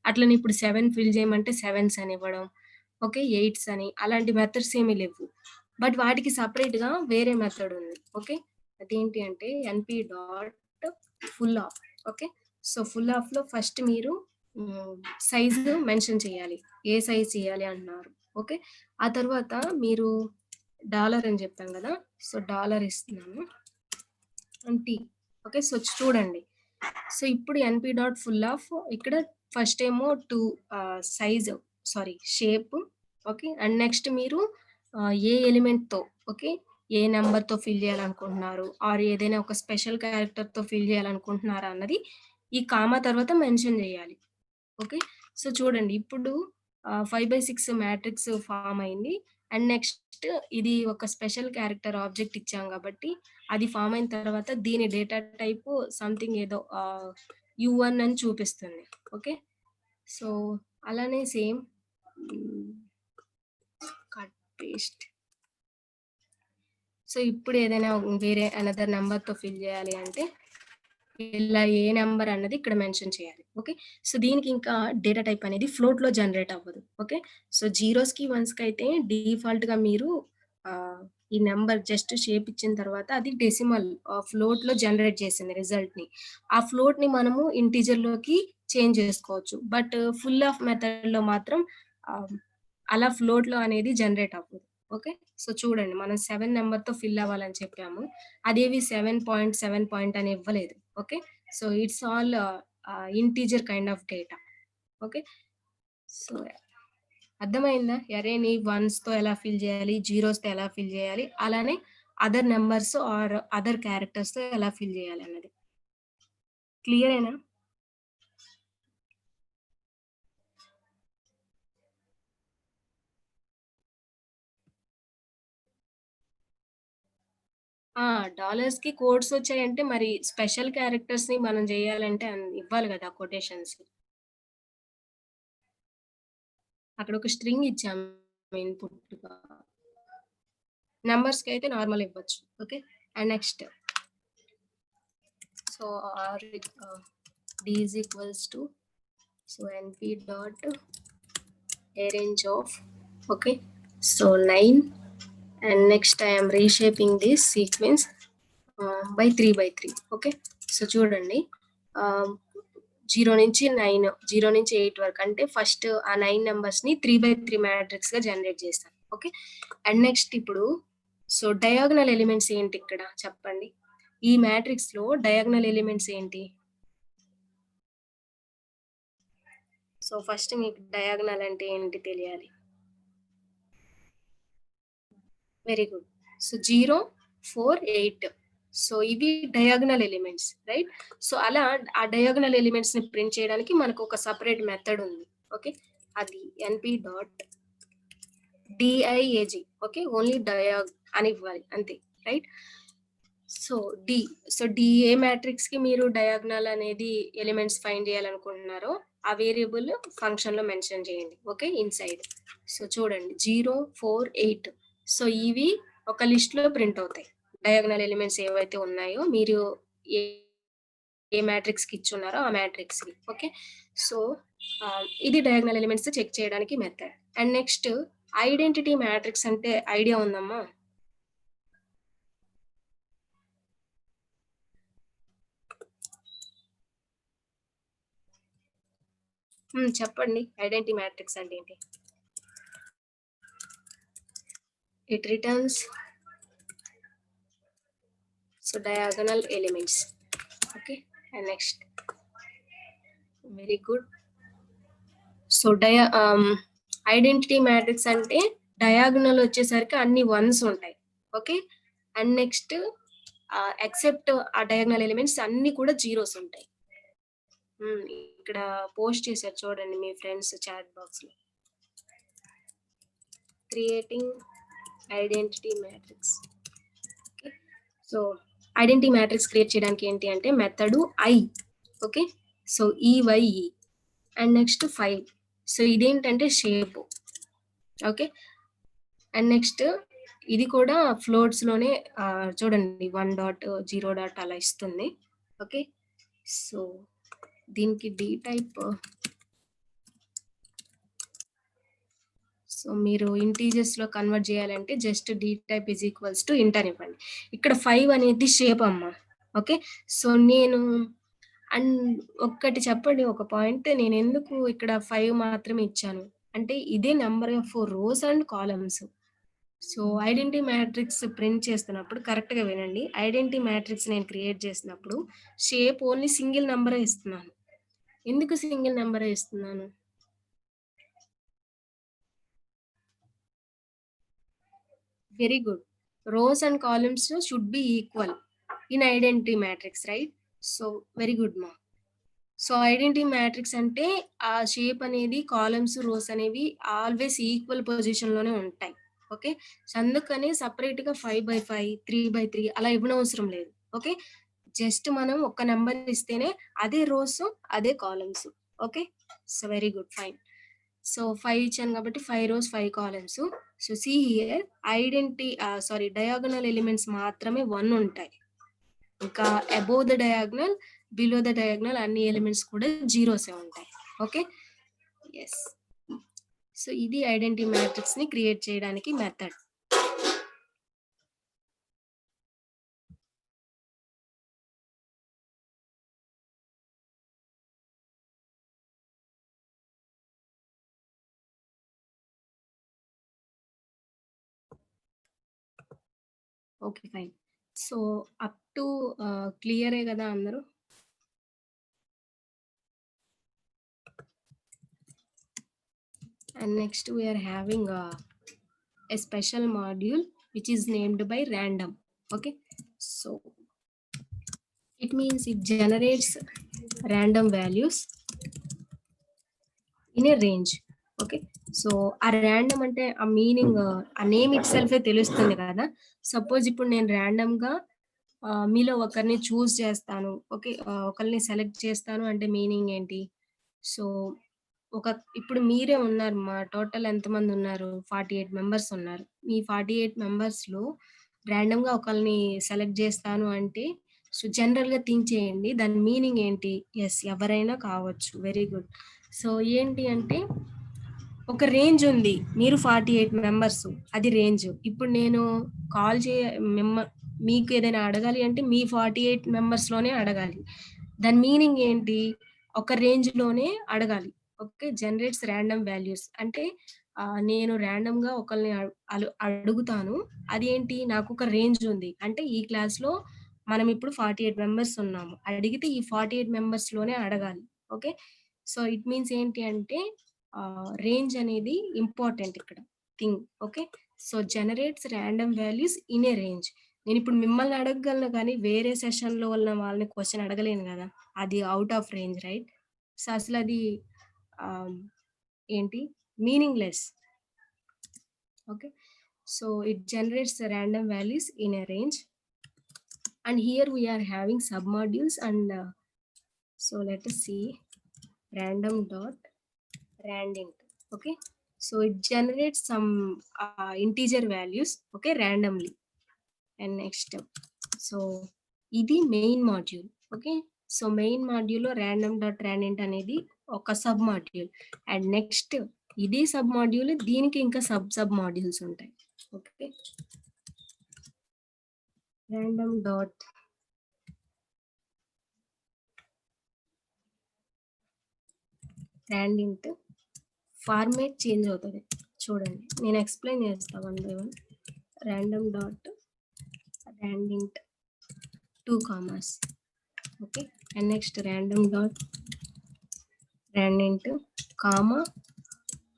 అట్లనే ఇప్పుడు 7 ఫిల్ చేయమంటే సెవెన్స్ అని ఇవ్వడం. ఓకే. ఎయిట్స్ అని అలాంటి మెథడ్స్ ఏమీ లేవు. బట్ వాటికి సపరేట్‌గా వేరే మెథడ్ ఉంది. ఓకే. అదేంటి అంటే ఎన్‌పి dot full of. Okay. So full ఆఫ్‌లో ఫస్ట్ మీరు సైజు మెన్షన్ చేయాలి. ఏ సైజ్ చేయాలి అంటున్నారు. ఓకే. ఆ తర్వాత మీరు డాలర్ అని చెప్పాం కదా. సో డాలర్ ఇస్తున్నాను. టీ. ఓకే. సో చూడండి. సో ఇప్పుడు ఎన్‌పి డాట్ ఫుల్ ఆఫ్ ఇక్కడ ఫస్ట్ ఏమో size shape. Okay. And next మీరు ఏ ఎలిమెంట్‌తో ఓకే. ఏ నంబర్‌తో ఫిల్ చేయాలనుకుంటున్నారు ఆర్ ఏదైనా ఒక స్పెషల్ క్యారెక్టర్‌తో ఫిల్ చేయాలనుకుంటున్నారా అన్నది ఈ కామా తర్వాత మెన్షన్ చేయాలి. ఓకే. సో చూడండి ఇప్పుడు 5/6 మ్యాట్రిక్స్ ఫార్మ్ అయింది. అండ్ నెక్స్ట్ ఇది ఒక స్పెషల్ క్యారెక్టర్ ఆబ్జెక్ట్ ఇచ్చాం కాబట్టి అది ఫార్మ్ అయిన తర్వాత దీని డేటా టైప్ సంథింగ్ ఏదో U1 అని చూపిస్తుంది. ఓకే. సో అలానే సేమ్ కట్ పేస్ట్. సో ఇప్పుడు ఏదైనా వేరే అనదర్ నంబర్‌తో ఫిల్ చేయాలి అంటే ఇలా ఏ నంబర్ అన్నది ఇక్కడ మెన్షన్ చేయాలి. ఓకే. సో దీనికి ఇంకా డేటా టైప్ అనేది ఫ్లోట్‌లో జనరేట్ అవ్వదు. ఓకే. సో జీరోస్‌కి, వన్స్‌కి అయితే డిఫాల్ట్‌గా మీరు ఈ నంబర్ జస్ట్ షేప్ ఇచ్చిన తర్వాత అది డెసిమల్ ఫ్లోట్‌లో జనరేట్ చేసింది రిజల్ట్‌ని. ఆ ఫ్లోట్‌ని మనము ఇంటిజర్‌లోకి చేంజ్ చేసుకోవచ్చు. బట్ ఫుల్ ఆఫ్ మెథడ్‌లో మాత్రం ఆహ్, అలా ఫ్లోట్‌లో అనేది జనరేట్ అవ్వదు. ఓకే. సో చూడండి మనం 7 నంబర్‌తో ఫిల్ అవ్వాలని చెప్పాము. అదేవి 7.7 అని ఇవ్వలేదు. Okay. So it's all integer kind of data. Okay. So అర్థమైందా? అరేని వన్స్‌తో ఎలా ఫిల్ చేయాలి? జీరోస్‌తో ఎలా ఫిల్ చేయాలి? అలానే అదర్ నంబర్స్ ఆర్ అదర్ క్యారెక్టర్స్‌తో ఎలా ఫిల్ చేయాలి అన్నది. క్లియరేనా? డాలర్స్‌కి కోడ్స్ వచ్చాయంటే మరి స్పెషల్ క్యారెక్టర్స్‌ని మనం చేయాలంటే ఇవ్వాలి కదా కొటేషన్స్. అక్కడ ఒక స్ట్రింగ్ ఇచ్చాము ఇన్‌పుట్‌గా. నంబర్స్‌కి అయితే నార్మల్ ఇవ్వచ్చు. Okay. And next so R d is equals to np dot arrange of okay so 9 and next I am reshaping this sequence by 3 by 3 okay so చూడండి 0 నుంచి 9 0 నుంచి 8 వరకు అంటే ఫస్ట్ ఆ 9 నెంబర్స్ ని 3/3 మ్యాట్రిక్స్ గా జనరేట్ చేస్తాను ఓకే అండ్ నెక్స్ట్ ఇప్పుడు సో డయాగనల్ ఎలిమెంట్స్ ఏంటి ఇక్కడ చెప్పండి ఈ మ్యాట్రిక్స్ లో డయాగనల్ ఎలిమెంట్స్ ఏంటి సో ఫస్ట్ మీకు డయాగనల్ అంటే ఏంటి తెలియాలి వెరీ గుడ్ సో 0 4 8 సో ఇవి డయాగనల్ ఎలిమెంట్స్ రైట్ సో అలా ఆ డయాగనల్ ఎలిమెంట్స్ ని ప్రింట్ చేయడానికి మనకు ఒక సపరేట్ మెథడ్ ఉంది ఓకే అది N P dot D I A G okay only diag అని ఇవ్వాలి అంతే right so D so D A matrix కి మీరు డయాగ్నల్ అనేది ఎలిమెంట్స్ ఫైండ్ చేయాలనుకుంటున్నారో ఆ వేరియబుల్ ఫంక్షన్ లో మెన్షన్ చేయండి ఓకే ఇన్సైడ్ సో చూడండి 0 4 8 సో ఇవి ఒక లిస్ట్ లో ప్రింట్ అవుతాయి డయాగ్నల్ ఎలిమెంట్స్ ఏవైతే ఉన్నాయో మీరు ఏ ఏ మ్యాట్రిక్స్ కి ఇచ్చున్నారో ఆ మ్యాట్రిక్స్ కి ఓకే సో ఇది డయాగ్నల్ ఎలిమెంట్స్ చెక్ చేయడానికి method and next identity matrix అంటే ఐడియా ఉందమ్మా చెప్పండి ఐడెంటిటీ మ్యాట్రిక్స్ అంటే ఏంటి it returns so diagonal elements okay and next very good so identity matrix అంటే డయాగనల్ వచ్చేసరికి అన్ని వన్స్ ఉంటాయి ఓకే అండ్ నెక్స్ట్ ఎక్సెప్ట్ ఆ డయాగనల్ ఎలిమెంట్స్ అన్ని కూడా జీరోస్ ఉంటాయి ఇక్కడ పోస్ట్ చేశారు చూడండి మీ ఫ్రెండ్స్ చాట్ బాక్స్ లో creating identity matrix okay so identity matrix create చేయడానికి ఏంటి అంటే method I okay so E Y E and next 5. So ఇదేంటంటే షేప్. ఓకే. అండ్ నెక్స్ట్ ఇది కూడా ఫ్లోట్స్ లోనే చూడండి 1 డాట్ 0 డాట్ అలా ఇస్తుంది. ఓకే. సో దీనికి డి టైప్. సో మీరు ఇంటీజర్స్ లో కన్వర్ట్ చేయాలంటే just D type is equals to int అని ఇవ్వండి. ఇక్కడ 5 అనేది షేప్ అమ్మా. ఓకే. సో నేను అండ్ ఒక్కటి చెప్పండి, ఒక పాయింట్, నేను ఎందుకు ఇక్కడ 5 మాత్రమే ఇచ్చాను అంటే ఇదే number of rows and columns. So identity matrix print చేస్తున్నప్పుడు కరెక్ట్గా వినండి. ఐడెంటిటీ మ్యాట్రిక్స్ నేను క్రియేట్ చేసినప్పుడు షేప్ ఓన్లీ సింగిల్ నెంబరే ఇస్తున్నాను. ఎందుకు సింగిల్ నెంబరే ఇస్తున్నాను? Very good. Rose and columns should be equal in identity matrix, right? So very good మా. సో ఐడెంటిటీ మ్యాట్రిక్స్ అంటే ఆ షేప్ అనేది కాలమ్స్ రోస్ అనేవి ఆల్వేస్ ఈక్వల్ పొజిషన్ లోనే ఉంటాయి. ఓకే. సో అందుకని సపరేట్ గా 5/5 3/3 అలా ఇవ్వనవసరం లేదు. ఓకే. జస్ట్ మనం ఒక నెంబర్ ఇస్తేనే అదే రోస్ అదే columns. Okay. So very good, fine. So 5 ఇచ్చాను కాబట్టి 5 rows 5 columns. So see here identity diagonal elements మాత్రమే 1 ఉంటాయి. ఇంకా above the diagonal below the diagonal అన్ని ఎలిమెంట్స్ కూడా జీరోసే ఉంటాయి. ఓకే. ఎస్. సో ఇది ఐడెంటిటీ మ్యాట్రిక్స్ ని క్రియేట్ చేయడానికి method. Okay, fine. So up to క్లియరే కదా అందరూ? And next we are having a special module which is named by random. Okay. So it means it generates random values in a range. Okay. So ఆ random అంటే ఆ meaning ఆ name it సెల్ఫే తెలుస్తుంది కదా. Suppose ఇప్పుడు నేను random గా మీలో ఒకరిని చూస్ చేస్తాను. ఓకే. ఒకరిని సెలెక్ట్ చేస్తాను అంటే మీనింగ్ ఏంటి? సో ఇప్పుడు మీరే ఉన్నారు మా టోటల్ ఎంతమంది ఉన్నారు? 48 మెంబర్స్ ఉన్నారు. మీ 48 మెంబర్స్‌లో ర్యాండమ్‌గా ఒకళ్ళని సెలెక్ట్ జేస్తాను అంటే సో జనరల్‌గా థింక్ చేయండి. దాని మీనింగ్ ఏంటి? యెస్, ఎవరైనా కావచ్చు. Very good. సో ఏంటి అంటే ఒక రేంజ్ ఉంది. మీరు 48 మెంబర్స్, అది రేంజ్. ఇప్పుడు నేను కాల్ చే మీకు ఏదైనా అడగాలి అంటే మీ 48 మెంబర్స్‌లోనే అడగాలి. దాని మీనింగ్ ఏంటి? ఒక రేంజ్‌లోనే అడగాలి. ఓకే. జనరేట్స్ ర్యాండమ్ వాల్యూస్ అంటే నేను ర్యాండమ్‌గా ఒకళ్ళని అడుగుతాను. అదేంటి? నాకొక రేంజ్ ఉంది. అంటే ఈ క్లాస్‌లో మనం ఇప్పుడు 48 మెంబర్స్ ఉన్నాము. అడిగితే ఈ 48 మెంబర్స్‌లోనే అడగాలి. ఓకే. సో ఇట్ మీన్స్ ఏంటి అంటే రేంజ్ అనేది ఇంపార్టెంట్ ఇక్కడ thing. Okay. So generates random values in a range. నేను ఇప్పుడు మిమ్మల్ని అడగగలను కానీ వేరే సెషన్‌లో ఉన్న వాళ్ళని క్వెషన్ అడగలేను కదా. అది out of range, right? So అసలు అది ఏంటి? Meaningless. Okay. So it generates the random values in a range. And here we are having submodules and so let us see random dot randint. Okay. So it generates some integer values, okay, randomly. And next so ఇది main module. Okay. So main మాడ్యూల్లో random dot randint అనేది ఒక sub module. And next ఇది sub module, దీనికి ఇంకా sub modules ఉంటాయి. Okay. random dot randint format change అవుతుంది. చూడండి నేను ఎక్స్ప్లెయిన్ చేస్తాను 1 by 1. random dot randint 2 commas. Okay. And next random dot randint comma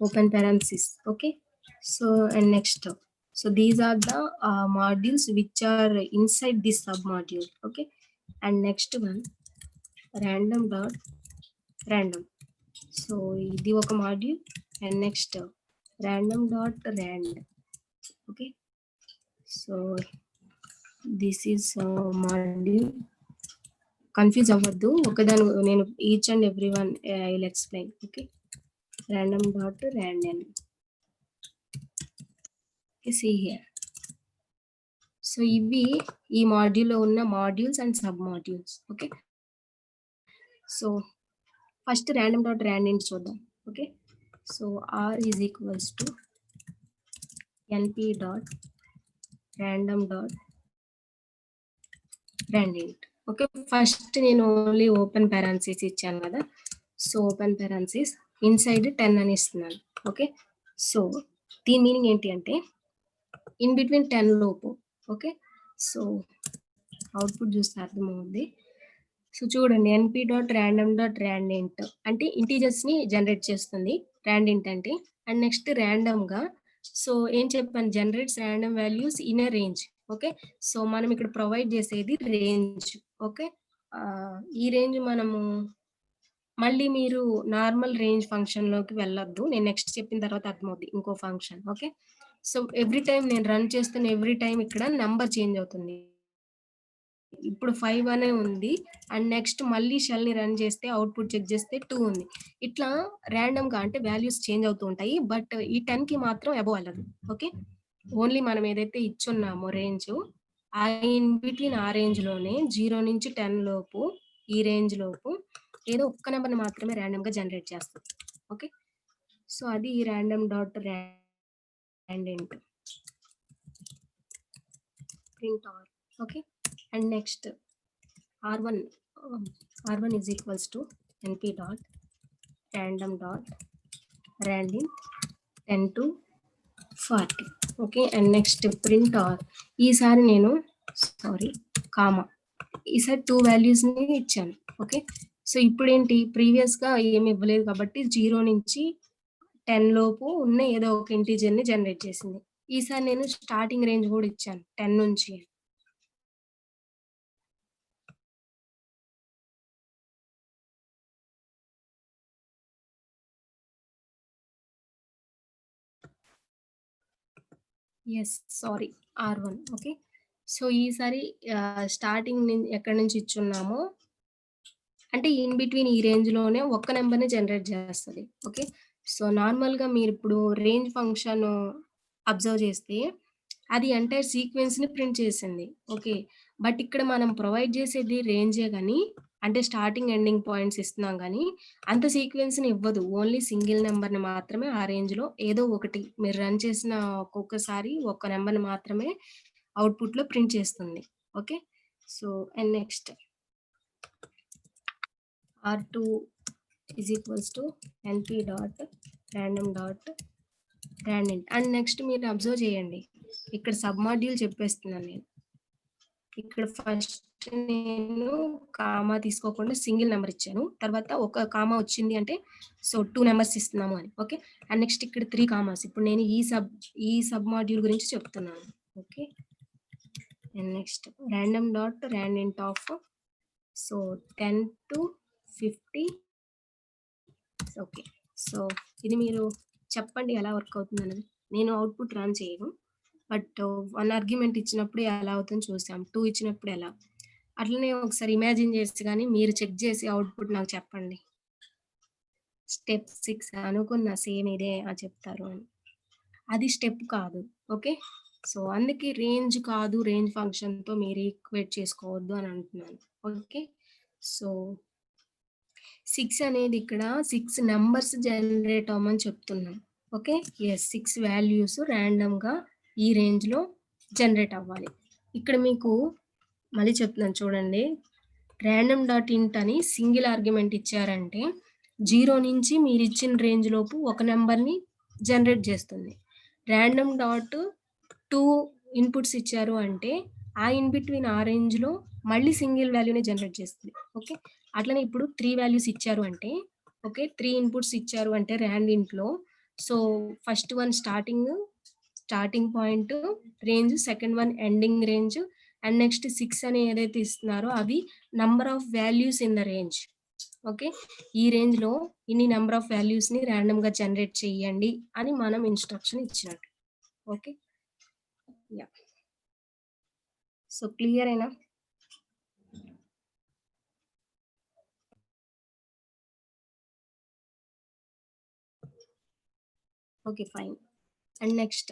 open parenthesis. Okay. So and next, so these are the modules which are inside this sub module. Okay. And next one random dot random. So ఇది ఒక module. And next random dot rand. Okay. So this is module confuse అవ్వద్దు. ఒకదాని నేను each and every one I will explain. Okay. random dot random. Okay, see here. So ఇవి ఈ మాడ్యూల్లో ఉన్న modules and sub modules. Okay. So first random dot random చూద్దాం. Okay. So r is equals to np dot random dot random. Okay. First నేను only open పారాన్సిస్ ఇచ్చాను కదా. So open పారాన్సిస్ inside 10 అని ఇస్తున్నాను. ఓకే. సో దీని మీనింగ్ ఏంటి అంటే in between 10 లోపు. ఓకే. సో అవుట్పుట్ చూస్తే అర్థమవుద్ది. సో చూడండి ఎన్పి డాట్ ర్యాండమ్ డాట్ ర్యాండెంట్ అంటే ఇంటీజర్స్ని జనరేట్ చేస్తుంది ర్యాండెంట్ అంటే. అండ్ నెక్స్ట్ ర్యాండమ్గా సో ఏం చెప్పాను, generates random values in a range. Okay. So మనం ఇక్కడ ప్రొవైడ్ చేసేది రేంజ్. ఓకే. ఈ రేంజ్ మనము మళ్ళీ మీరు నార్మల్ రేంజ్ ఫంక్షన్లోకి వెళ్ళొద్దు. నేను నెక్స్ట్ చెప్పిన తర్వాత అర్థమవుద్ది ఇంకో function. Okay. So every time నేను రన్ చేస్తున్న ఎవ్రీ టైం ఇక్కడ నెంబర్ చేంజ్ అవుతుంది. ఇప్పుడు 5 అనే ఉంది. అండ్ నెక్స్ట్ మళ్ళీ షెల్‌ని రన్ చేస్తే అవుట్‌పుట్ చెక్ చేస్తే 2 ఉంది. ఇట్లా ర్యాండమ్‌గా అంటే వాల్యూస్ చేంజ్ అవుతూ ఉంటాయి. బట్ ఈ 10కి మాత్రం అబోవ్ వెళ్ళదు. ఓకే. ఓన్లీ మనం ఏదైతే ఇచ్చున్నామో రేంజ్ ఆ ఇన్ బిట్వీన్ ఆ రేంజ్‌లోనే 0 నుంచి 10 లోపు ఈ రేంజ్ లోపు ఏదో ఒక్క నెంబర్‌ని మాత్రమే ర్యాండమ్‌గా జనరేట్ చేస్తుంది. ఓకే. సో అది random dot randint print R. Okay. And next r1 is equals to np dot random dot random 10 to 40. Okay. And next print are ఈసారి నేను కామా ఈసారి 2 వాల్యూస్ని ఇచ్చాను. ఓకే. సో ఇప్పుడు ఏంటి ప్రీవియస్గా ఏమి ఇవ్వలేదు కాబట్టి 0 నుంచి 10 లోపు ఉన్న ఏదో ఒక ఇంటీజర్ని జనరేట్ చేసింది. ఈసారి నేను స్టార్టింగ్ రేంజ్ కూడా ఇచ్చాను 10 నుంచి. Yes sorry r1. Okay. So ఈసారి స్టార్టింగ్ ఎక్కడి నుంచి ఇచ్చున్నామో అంటే ఇన్ బిట్వీన్ ఈ రేంజ్లోనే ఒక్క నెంబర్ని జనరేట్ చేస్తుంది. ఓకే. సో నార్మల్గా మీరు ఇప్పుడు రేంజ్ ఫంక్షన్ అబ్జర్వ్ చేస్తే అది ఎంటైర్ సీక్వెన్స్ని ప్రింట్ చేసింది. ఓకే. బట్ ఇక్కడ మనం ప్రొవైడ్ చేసేది రేంజే కానీ అంటే స్టార్టింగ్ ఎండింగ్ పాయింట్స్ ఇస్తున్నాం కానీ అంత సీక్వెన్స్ని ఇవ్వదు. ఓన్లీ సింగిల్ నెంబర్ని మాత్రమే ఆ రేంజ్లో ఏదో ఒకటి మీరు రన్ చేసిన ఒక్కొక్కసారి ఒక్క నెంబర్ని మాత్రమే అవుట్పుట్లో ప్రింట్ చేస్తుంది. Okay. So and next r2 is equals to np dot random dot random. And next మీరు అబ్జర్వ్ చేయండి ఇక్కడ సబ్ మాడ్యూల్ చెప్పేస్తున్నాను నేను. ఇక్కడ ఫస్ట్ నేను కామా తీసుకోకుండా సింగిల్ నెంబర్ ఇచ్చాను. తర్వాత ఒక కామా వచ్చింది అంటే సో 2 నెంబర్స్ ఇస్తున్నాము అని. ఓకే. అండ్ నెక్స్ట్ ఇక్కడ 3 కామాస్. ఇప్పుడు నేను ఈ సబ్ మాడ్యూల్ గురించి చెప్తున్నాను. Okay. And next random dot randint of so 10 to 50. Okay. So ఇది మీరు చెప్పండి ఎలా వర్క్ అవుతుంది అనేది. నేను అవుట్పుట్ రన్ చేయను. బట్ 1 ఆర్గ్యుమెంట్ ఇచ్చినప్పుడు ఎలా అవుతుందో చూసాం. 2 ఇచ్చినప్పుడు ఎలా. అట్లనే ఒకసారి ఇమాజిన్ చేసి కానీ మీరు చెక్ చేసి అవుట్పుట్ నాకు చెప్పండి. స్టెప్ 6 అనుకున్న సేమ్ ఇదే చెప్తారు అని. అది స్టెప్ కాదు. ఓకే. సో అందుకే రేంజ్ కాదు రేంజ్ ఫంక్షన్తో మీరు ఈక్వేట్ చేసుకోవద్దు అని అంటున్నాను. ఓకే. సో 6 అనేది ఇక్కడ 6 నెంబర్స్ జనరేట్ అవ్వమని చెప్తున్నాం. ఓకే. ఎస్ 6 వాల్యూస్ ర్యాండమ్గా ఈ రేంజ్లో జనరేట్ అవ్వాలి. ఇక్కడ మీకు మళ్ళీ చెప్తున్నాను చూడండి. ర్యాండమ్ డాట్ ఇంట్ అని సింగిల్ ఆర్గ్యుమెంట్ ఇచ్చారంటే 0 నుంచి మీరు ఇచ్చిన రేంజ్ లోపు ఒక నెంబర్ని జనరేట్ చేస్తుంది. ర్యాండమ్ డాట్ 2 ఇన్పుట్స్ ఇచ్చారు అంటే ఆ ఇన్ బిట్వీన్ ఆ రేంజ్లో మళ్ళీ సింగిల్ వాల్యూని జనరేట్ చేస్తుంది. ఓకే. అట్లనే ఇప్పుడు 3 వాల్యూస్ ఇచ్చారు అంటే ఓకే 3 ఇన్పుట్స్ ఇచ్చారు అంటే ర్యాండింట్లో so first one starting point range, second one ending range and next 6 అని ఏదైతే ఇస్తున్నారో అవి number of values in the range. Okay. ఈ రేంజ్లో ఇన్ని నెంబర్ ఆఫ్ వాల్యూస్ని ర్యాండమ్గా జనరేట్ చేయండి అని మనం ఇన్స్ట్రక్షన్ ఇచ్చినట్టు. ఓకే. యా. సో క్లియర్ అయినా? Okay fine. And next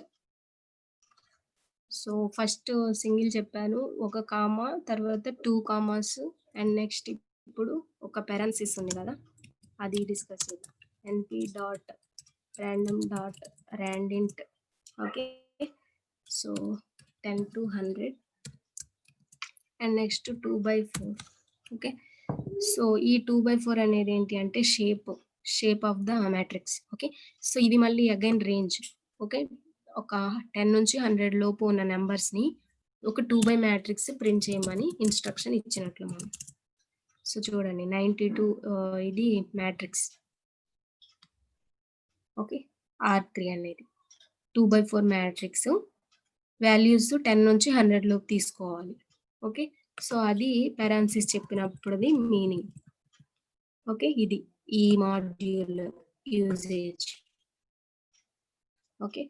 so first single చెప్పాను. ఒక కామా తర్వాత 2 కామాస్ అండ్ నెక్స్ట్ ఇప్పుడు ఒక పారాన్సిస్ ఉంది కదా, అది డిస్కస్ చేద్దాం. ఎన్పి dot random dot ర్యాండింట్. Okay, so 10 to 100 and next 2/4. Okay, so ఈ 2/4 అనేది ఏంటి అంటే shape of the matrix. Okay, so ఇది మళ్ళీ అగైన్ రేంజ్. ఓకే, ఒక 10 నుంచి 100 లోపు ఉన్న నెంబర్స్ని ఒక 2 మ్యాట్రిక్స్ ప్రింట్ చేయమని ఇన్స్ట్రక్షన్ ఇచ్చినట్లు మనం. సో చూడండి 92 ఇది మ్యాట్రిక్స్. ఓకే, R3 అనేది 2/4 మ్యాట్రిక్స్. వాల్యూస్ 10 నుంచి 100 లోపు తీసుకోవాలి. ఓకే, సో అది పారాన్సిస్ చెప్పినప్పుడుది మీనింగ్. ఓకే, ఇది ఈ module usage. Okay,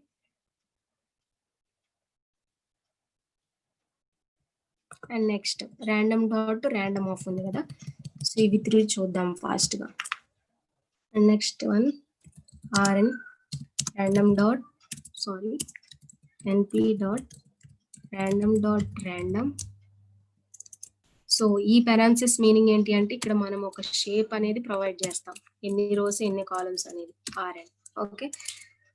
and next random dot random of ఉంది కదా, సో ఇవి 3 చూద్దాం ఫాస్ట్గా. And next one RN random dot ఎన్పి dot random. So ఈ పారాన్సిస్ మీనింగ్ ఏంటి అంటే ఇక్కడ మనం ఒక షేప్ అనేది ప్రొవైడ్ చేస్తాం, ఎన్ని రోస్ ఎన్ని కాలమ్స్ అనేది ఆర్ఎన్. ఓకే,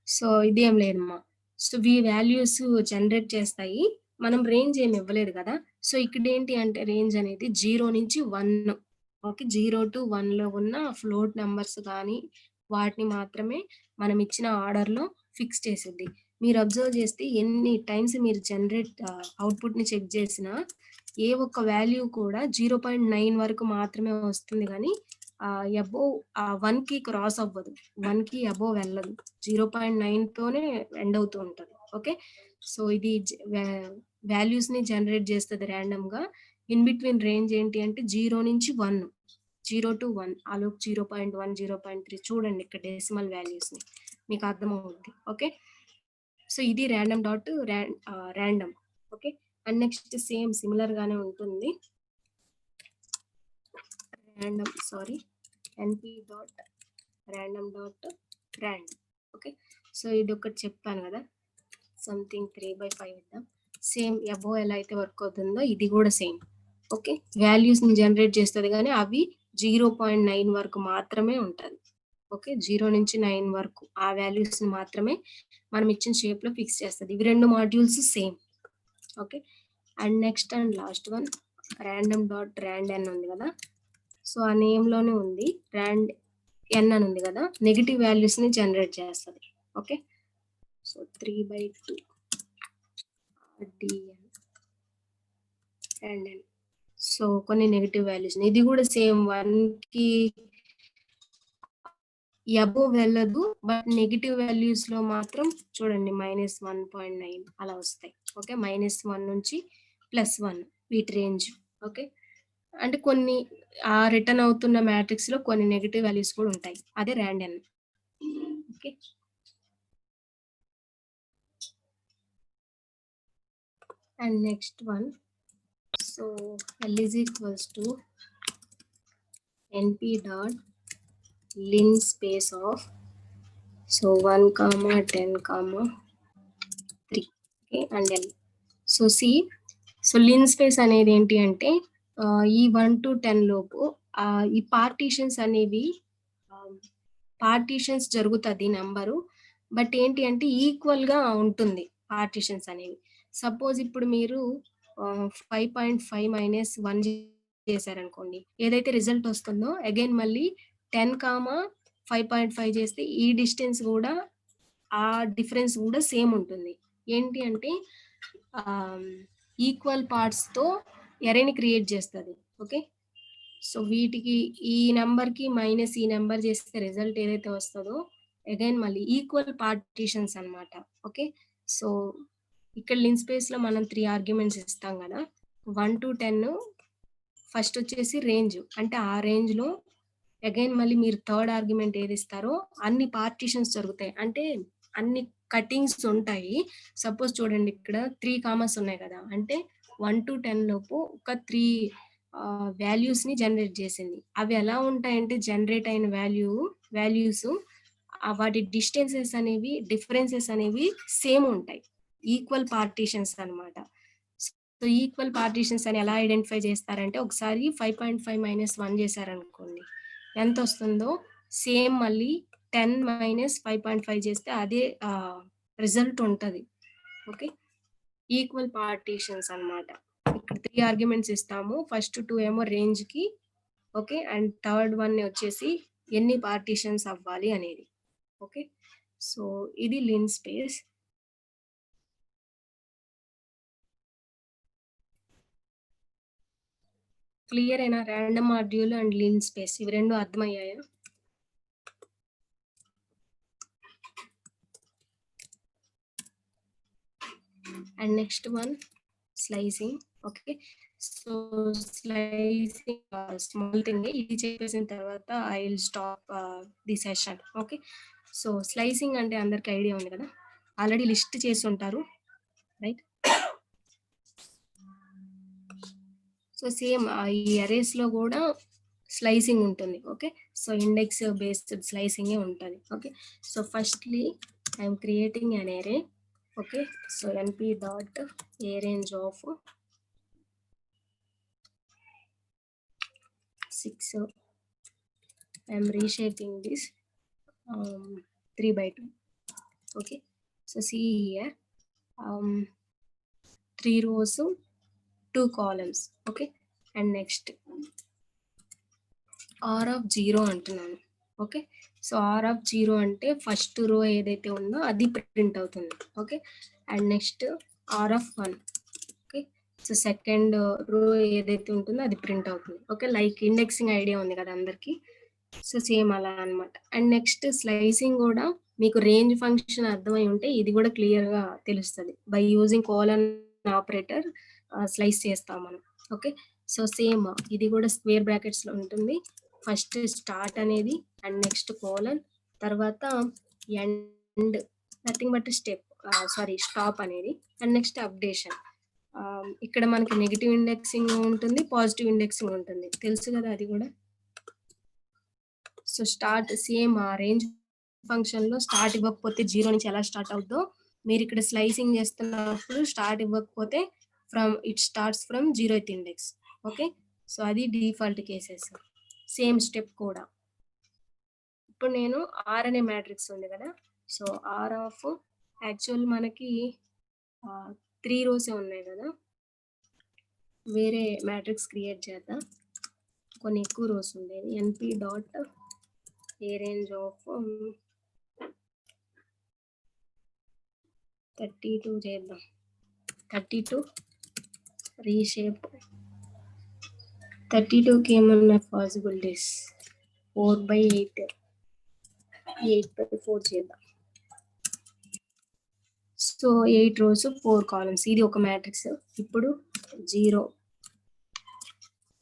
సో ఇది ఏం లేదమ్మా. సో ఈ వాల్యూస్ జనరేట్ చేస్తాయి, మనం రేంజ్ ఏమి ఇవ్వలేదు కదా. సో ఇక్కడ ఏంటి అంటే రేంజ్ అనేది 0 నుంచి 1. ఓకే, 0 to 1లో ఉన్న ఫ్లోట్ నెంబర్స్ కానీ వాటిని మాత్రమే మనం ఇచ్చిన ఆర్డర్లో ఫిక్స్ చేసేది. మీరు అబ్జర్వ్ చేస్తే ఎన్ని టైమ్స్ మీరు జనరేట్ అవుట్పుట్ని చెక్ చేసినా ఏ ఒక్క వాల్యూ కూడా 0.9 వరకు మాత్రమే వస్తుంది, కానీ అబోవ్ 1కి క్రాస్ అవ్వదు, 1కి అబోవ్ వెళ్ళదు, 0.9తోనే ఎండ్ అవుతూ ఉంటుంది. ఓకే, సో ఇది వాల్యూస్ని జనరేట్ చేస్తుంది ర్యాండమ్గా. ఇన్ బిట్వీన్ రేంజ్ ఏంటి అంటే 0 నుంచి 1, 0 to 1, ఆలోపు 0.1, 0.3 చూడండి ఇక్కడ డెసిమల్ వాల్యూస్ని, మీకు అర్థమవుతుంది. ఓకే, సో ఇది random dot random. Okay, and next same similar గానే ఉంటుంది. ఎన్పి dot random dot random. Okay, so ఇది ఒకటి చెప్పాను కదా, సంథింగ్ 3/5 ఇద్దాం. సేమ్ అబోవ్ ఎలా అయితే వర్క్ అవుతుందో ఇది కూడా సేమ్. ఓకే, వాల్యూస్ని జనరేట్ చేస్తుంది కానీ అవి 0.9 వరకు మాత్రమే ఉంటుంది. ఓకే, 0 నుంచి 9 వరకు ఆ వాల్యూస్ని మాత్రమే మనం ఇచ్చిన షేప్లో ఫిక్స్ చేస్తుంది. ఇవి 2 modules same. Okay, and next and last one random dot rand N ఉంది కదా, సో ఆ నేమ్లోనే ఉంది ర్యాండ్ ఎన్ అని ఉంది కదా, నెగిటివ్ వాల్యూస్ని జనరేట్ చేస్తుంది. ఓకే, సో 3/2 RDN ర్యాండ్ ఎన్. సో కొన్ని నెగిటివ్ వాల్యూస్, ఇది కూడా సేమ్ 1కి అబోవ్ వెళ్ళదు, బట్ నెగిటివ్ వాల్యూస్ లో మాత్రం చూడండి -1.9 అలా వస్తాయి. ఓకే, -1 నుంచి +1 వీటి రేంజ్. ఓకే, అంటే కొన్ని ఆ రిటర్న్ అవుతున్న మ్యాట్రిక్స్ లో కొన్ని నెగిటివ్ వాల్యూస్ కూడా ఉంటాయి, అదే random. Okay, and next one so L is equals to np dot linspace of 1, 10, 3. Okay, and L. So so lin space అనేది ఏంటి అంటే ఈ 1 to 10 లోపు ఈ పార్టీషన్స్ అనేవి పార్టీషన్స్ జరుగుతుంది నెంబరు, బట్ ఏంటి అంటే ఈక్వల్గా ఉంటుంది పార్టీషన్స్ అనేవి. సపోజ్ ఇప్పుడు మీరు 5.5 - 1 చేశారనుకోండి, ఏదైతే రిజల్ట్ వస్తుందో అగైన్ మళ్ళీ 10, 5.5 చేస్తే ఈ డిస్టెన్స్ కూడా ఆ డిఫరెన్స్ కూడా సేమ్ ఉంటుంది. ఏంటి అంటే ఈక్వల్ పార్ట్స్తో ఎరేని క్రియేట్ చేస్తుంది. ఓకే, సో వీటికి ఈ నెంబర్కి మైనస్ ఈ నెంబర్ చేస్తే రిజల్ట్ ఏదైతే వస్తుందో అగైన్ మళ్ళీ ఈక్వల్ పార్టీషన్స్ అనమాట. ఓకే, సో ఇక్కడ లిన్ స్పేస్లో మనం 3 ఆర్గ్యుమెంట్స్ ఇస్తాం కదా, 1 to 10 ఫస్ట్ వచ్చేసి రేంజ్, అంటే ఆ రేంజ్లో అగైన్ మళ్ళీ మీరు థర్డ్ ఆర్గ్యుమెంట్ ఏది ఇస్తారో అన్ని పార్టీషన్స్ జరుగుతాయి, అంటే అన్ని కటింగ్స్ ఉంటాయి. సపోజ్ చూడండి ఇక్కడ 3 కామర్స్ ఉన్నాయి కదా, అంటే 1 to 10 లోపు ఒక 3 వాల్యూస్ని జనరేట్ చేసింది. అవి ఎలా ఉంటాయంటే జనరేట్ అయిన వాల్యూస్ వాటి డిస్టెన్సెస్ అనేవి డిఫరెన్సెస్ అనేవి సేమ్ ఉంటాయి. ఈక్వల్ పార్టీషన్స్ అనమాట. సో ఈక్వల్ పార్టీషన్స్ అని ఎలా ఐడెంటిఫై చేస్తారంటే ఒకసారి 5.5 - 1 చేశారనుకోండి, ఎంత వస్తుందో సేమ్ మళ్ళీ 10 - 5.5 చేస్తే అదే రిజల్ట్ ఉంటుంది. ఓకే, ఈక్వల్ పార్టీషన్స్ అన్నమాట. ఇక్కడ 3 ఆర్గ్యుమెంట్స్ ఇస్తాము. ఫస్ట్ 2 ఏమో రేంజ్ కి, ఓకే, అండ్ థర్డ్ వన్ వచ్చేసి ఎన్ని పార్టీషన్స్ అవ్వాలి అనేది. ఓకే, సో ఇది లిన్ స్పేస్. క్లియర్ అయినా? Random module and linspace ఇవి రెండు అర్థమయ్యాయా? And next one slicing. Okay, so slicing small thing. ఇది చేసిన తర్వాత I will stop the session. Okay, so slicing అంటే అందరికి ఐడియా ఉంది కదా, ఆల్రెడీ లిస్ట్ చేసి ఉంటారు, రైట్? సో సేమ్ ఈ అరేస్ లో కూడా స్లైసింగ్ ఉంటుంది. Okay, so index based slicing ఉంటుంది. Okay, so firstly I'm creating an అరే. Okay, so np dot a range of 6. I'm reshaping this 3/2. okay, so see here, 3 rows, 2 columns. okay, and next r of 0 అంటున్నాను. Okay, so r of 0 అంటే first row ఏదైతే ఉందో అది print అవుతుంది. Okay, and next r of 1. Okay, so second row ఏదైతే ఉంటుందో అది print అవుతుంది. ఓకే, లైక్ ఇండెక్సింగ్ ఐడియా ఉంది కదా అందరికి, సో సేమ్ అలా అన్నమాట. అండ్ నెక్స్ట్ స్లైసింగ్ కూడా మీకు రేంజ్ ఫంక్షన్ అర్థమై ఉంటే ఇది కూడా క్లియర్ గా తెలుస్తుంది. By using colon operator slice చేస్తాం మనం. ఓకే, సో సేమ్ ఇది కూడా స్క్వేర్ బ్రాకెట్స్ లో ఉంటుంది. ఫస్ట్ స్టార్ట్ అనేది అండ్ నెక్స్ట్ కోలన్, తర్వాత end, nothing but step, sorry stop అనేది, అండ్ నెక్స్ట్ అప్డేషన్. ఇక్కడ మనకి నెగిటివ్ ఇండెక్సింగ్ ఉంటుంది, పాజిటివ్ ఇండెక్సింగ్ ఉంటుంది, తెలుసు కదా అది కూడా. So start same range function లో స్టార్ట్ ఇవ్వకపోతే 0 నుంచి ఎలా స్టార్ట్ అవుతుందో, మీరు ఇక్కడ స్లైసింగ్ చేస్తున్నప్పుడు స్టార్ట్ ఇవ్వకపోతే it starts from 0th index. Okay, so అది డిఫాల్ట్ కేసెస్. సేమ్ స్టెప్ కూడా. ఇప్పుడు నేను ఆర్ అనే మ్యాట్రిక్స్ ఉంది కదా, సో ఆర్ ఆఫ్ యాక్చువల్ మనకి 3 rows ఉన్నాయి కదా, వేరే మ్యాట్రిక్స్ క్రియేట్ చేద్దాం. కొన్ని ఎక్కువ రోస్ ఉండేది. np dot a range of 32 చేద్దాం. 32 రీషేప్. 32కి ఏమన్నా పాసిబిలిటీస్? 4/8, 8/4 చేద్దాం. సో 8 rows 4 columns, ఇది ఒక మ్యాట్రిక్స్. ఇప్పుడు 0,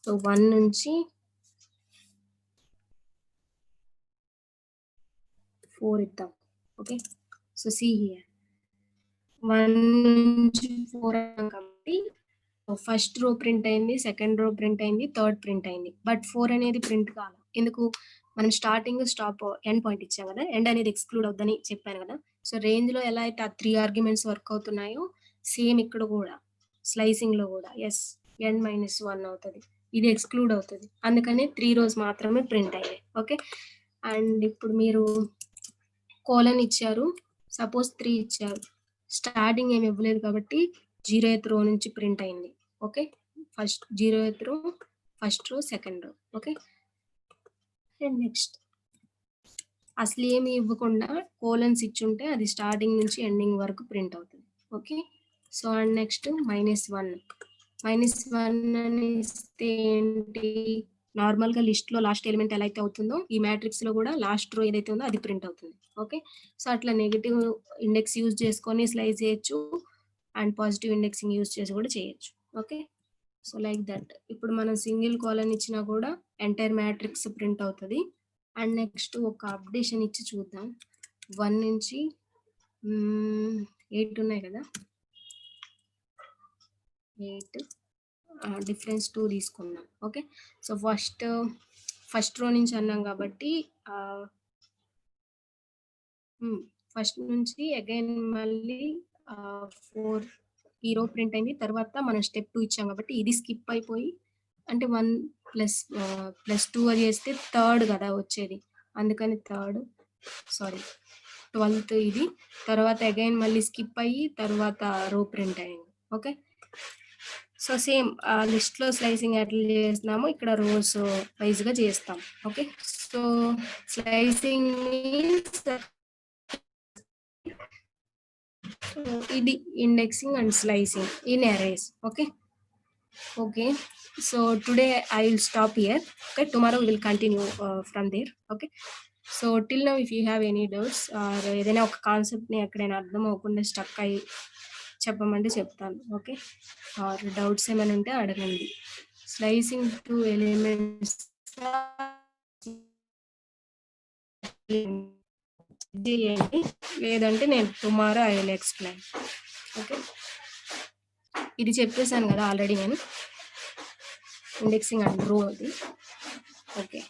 సో 1 నుంచి 4 ఇద్దాం. ఓకే, సో see here 1 నుంచి 4 కాబట్టి ఫస్ట్ రో ప్రింట్ అయింది, సెకండ్ రో ప్రింట్ అయింది, థర్డ్ ప్రింట్ అయింది, బట్ 4 అనేది ప్రింట్ కాదు. ఎందుకు? మనం స్టార్టింగ్ స్టాప్ ఎండ్ పాయింట్ ఇచ్చాం కదా, ఎండ్ అనేది ఎక్స్క్లూడ్ అవుద్దని చెప్పాను కదా. సో రేంజ్ లో ఎలా అయితే ఆ 3 ఆర్గ్యుమెంట్స్ వర్క్ అవుతున్నాయో సేమ్ ఇక్కడ కూడా స్లైసింగ్ లో కూడా ఎస్ ఎండ్ -1 అవుతుంది, ఇది ఎక్స్క్లూడ్ అవుతుంది, అందుకని 3 rows మాత్రమే ప్రింట్ అయ్యాయి. ఓకే, అండ్ ఇప్పుడు మీరు కోలన్ ఇచ్చారు, సపోజ్ 3 ఇచ్చారు, స్టార్టింగ్ ఏమి ఇవ్వలేదు కాబట్టి 0th row నుంచి ప్రింట్ అయింది. Okay, first 0th row, first row, second row. Okay, and next అసలు ఏమి ఇవ్వకుండా కోలన్స్ ఇచ్చుంటే అది స్టార్టింగ్ నుంచి ఎండింగ్ వరకు ప్రింట్ అవుతుంది. Okay, so and next -1. -1 అని ఇస్తే ఏంటి? నార్మల్ గా లిస్ట్ లో లాస్ట్ ఎలిమెంట్ ఎలా అయితే అవుతుందో ఈ మ్యాట్రిక్స్ లో కూడా లాస్ట్ రో ఏదైతే ఉందో అది ప్రింట్ అవుతుంది. ఓకే, సో అట్లా నెగిటివ్ ఇండెక్స్ యూజ్ చేసుకొని స్లైస్ చేయొచ్చు, అండ్ పాజిటివ్ ఇండెక్సింగ్ యూజ్ చేసి కూడా చేయొచ్చు. Okay, so like that. ఇప్పుడు మనం సింగిల్ కాలన్ ఇచ్చినా కూడా ఎంటైర్ మ్యాట్రిక్స్ ప్రింట్ అవుతుంది. అండ్ నెక్స్ట్ ఒక అప్డేషన్ ఇచ్చి చూద్దాం. 1 నుంచి 8 ఉన్నాయి కదా, 8 డిఫరెన్స్ 2 తీసుకుందాం. ఓకే, సో ఫస్ట్ రో నుంచి అన్నాం కాబట్టి ఫస్ట్ నుంచి అగైన్ మళ్ళీ 4 ఈ రో ప్రింట్ అయింది. తర్వాత మనం స్టెప్ 2 ఇచ్చాం కాబట్టి ఇది స్కిప్ అయిపోయి అంటే 1 ప్లస్ 2 అది చేస్తే థర్డ్ కదా వచ్చేది. అందుకని థర్డ్ సారీ 12థ్ ఇది. తర్వాత అగైన్ మళ్ళీ స్కిప్ అయ్యి తర్వాత రో ప్రింట్ అయింది. ఓకే. సో సేమ్ లిస్ట్‌లో స్లైసింగ్ ఎట్లా చేస్తున్నామో ఇక్కడ రోస్ వైస్‌గా చేస్తాం. ఓకే. సో స్లైసింగ్ మీన్స్ ఇది indexing and slicing in arrays. Okay. So today I will stop here. Okay, tomorrow we will continue from there. Okay. So till now if you have any doubts or ఏదైనా ఒక కాన్సెప్ట్ని ఎక్కడైనా అర్థం అవ్వకుండా stuck అయ్యి చెప్పమంటే చెప్తాను. ఓకే. ఆర్ డౌట్స్ ఏమైనా ఉంటే అడగండి. స్లైసింగ్ టు ఎలిమెంట్స్ చేయండి, లేదంటే నేను tomorrow I will explain. Okay. ఇది చెప్పేశాను కదా ఆల్రెడీ నేను ఇండెక్సింగ్ అండ్ రో అది. ఓకే.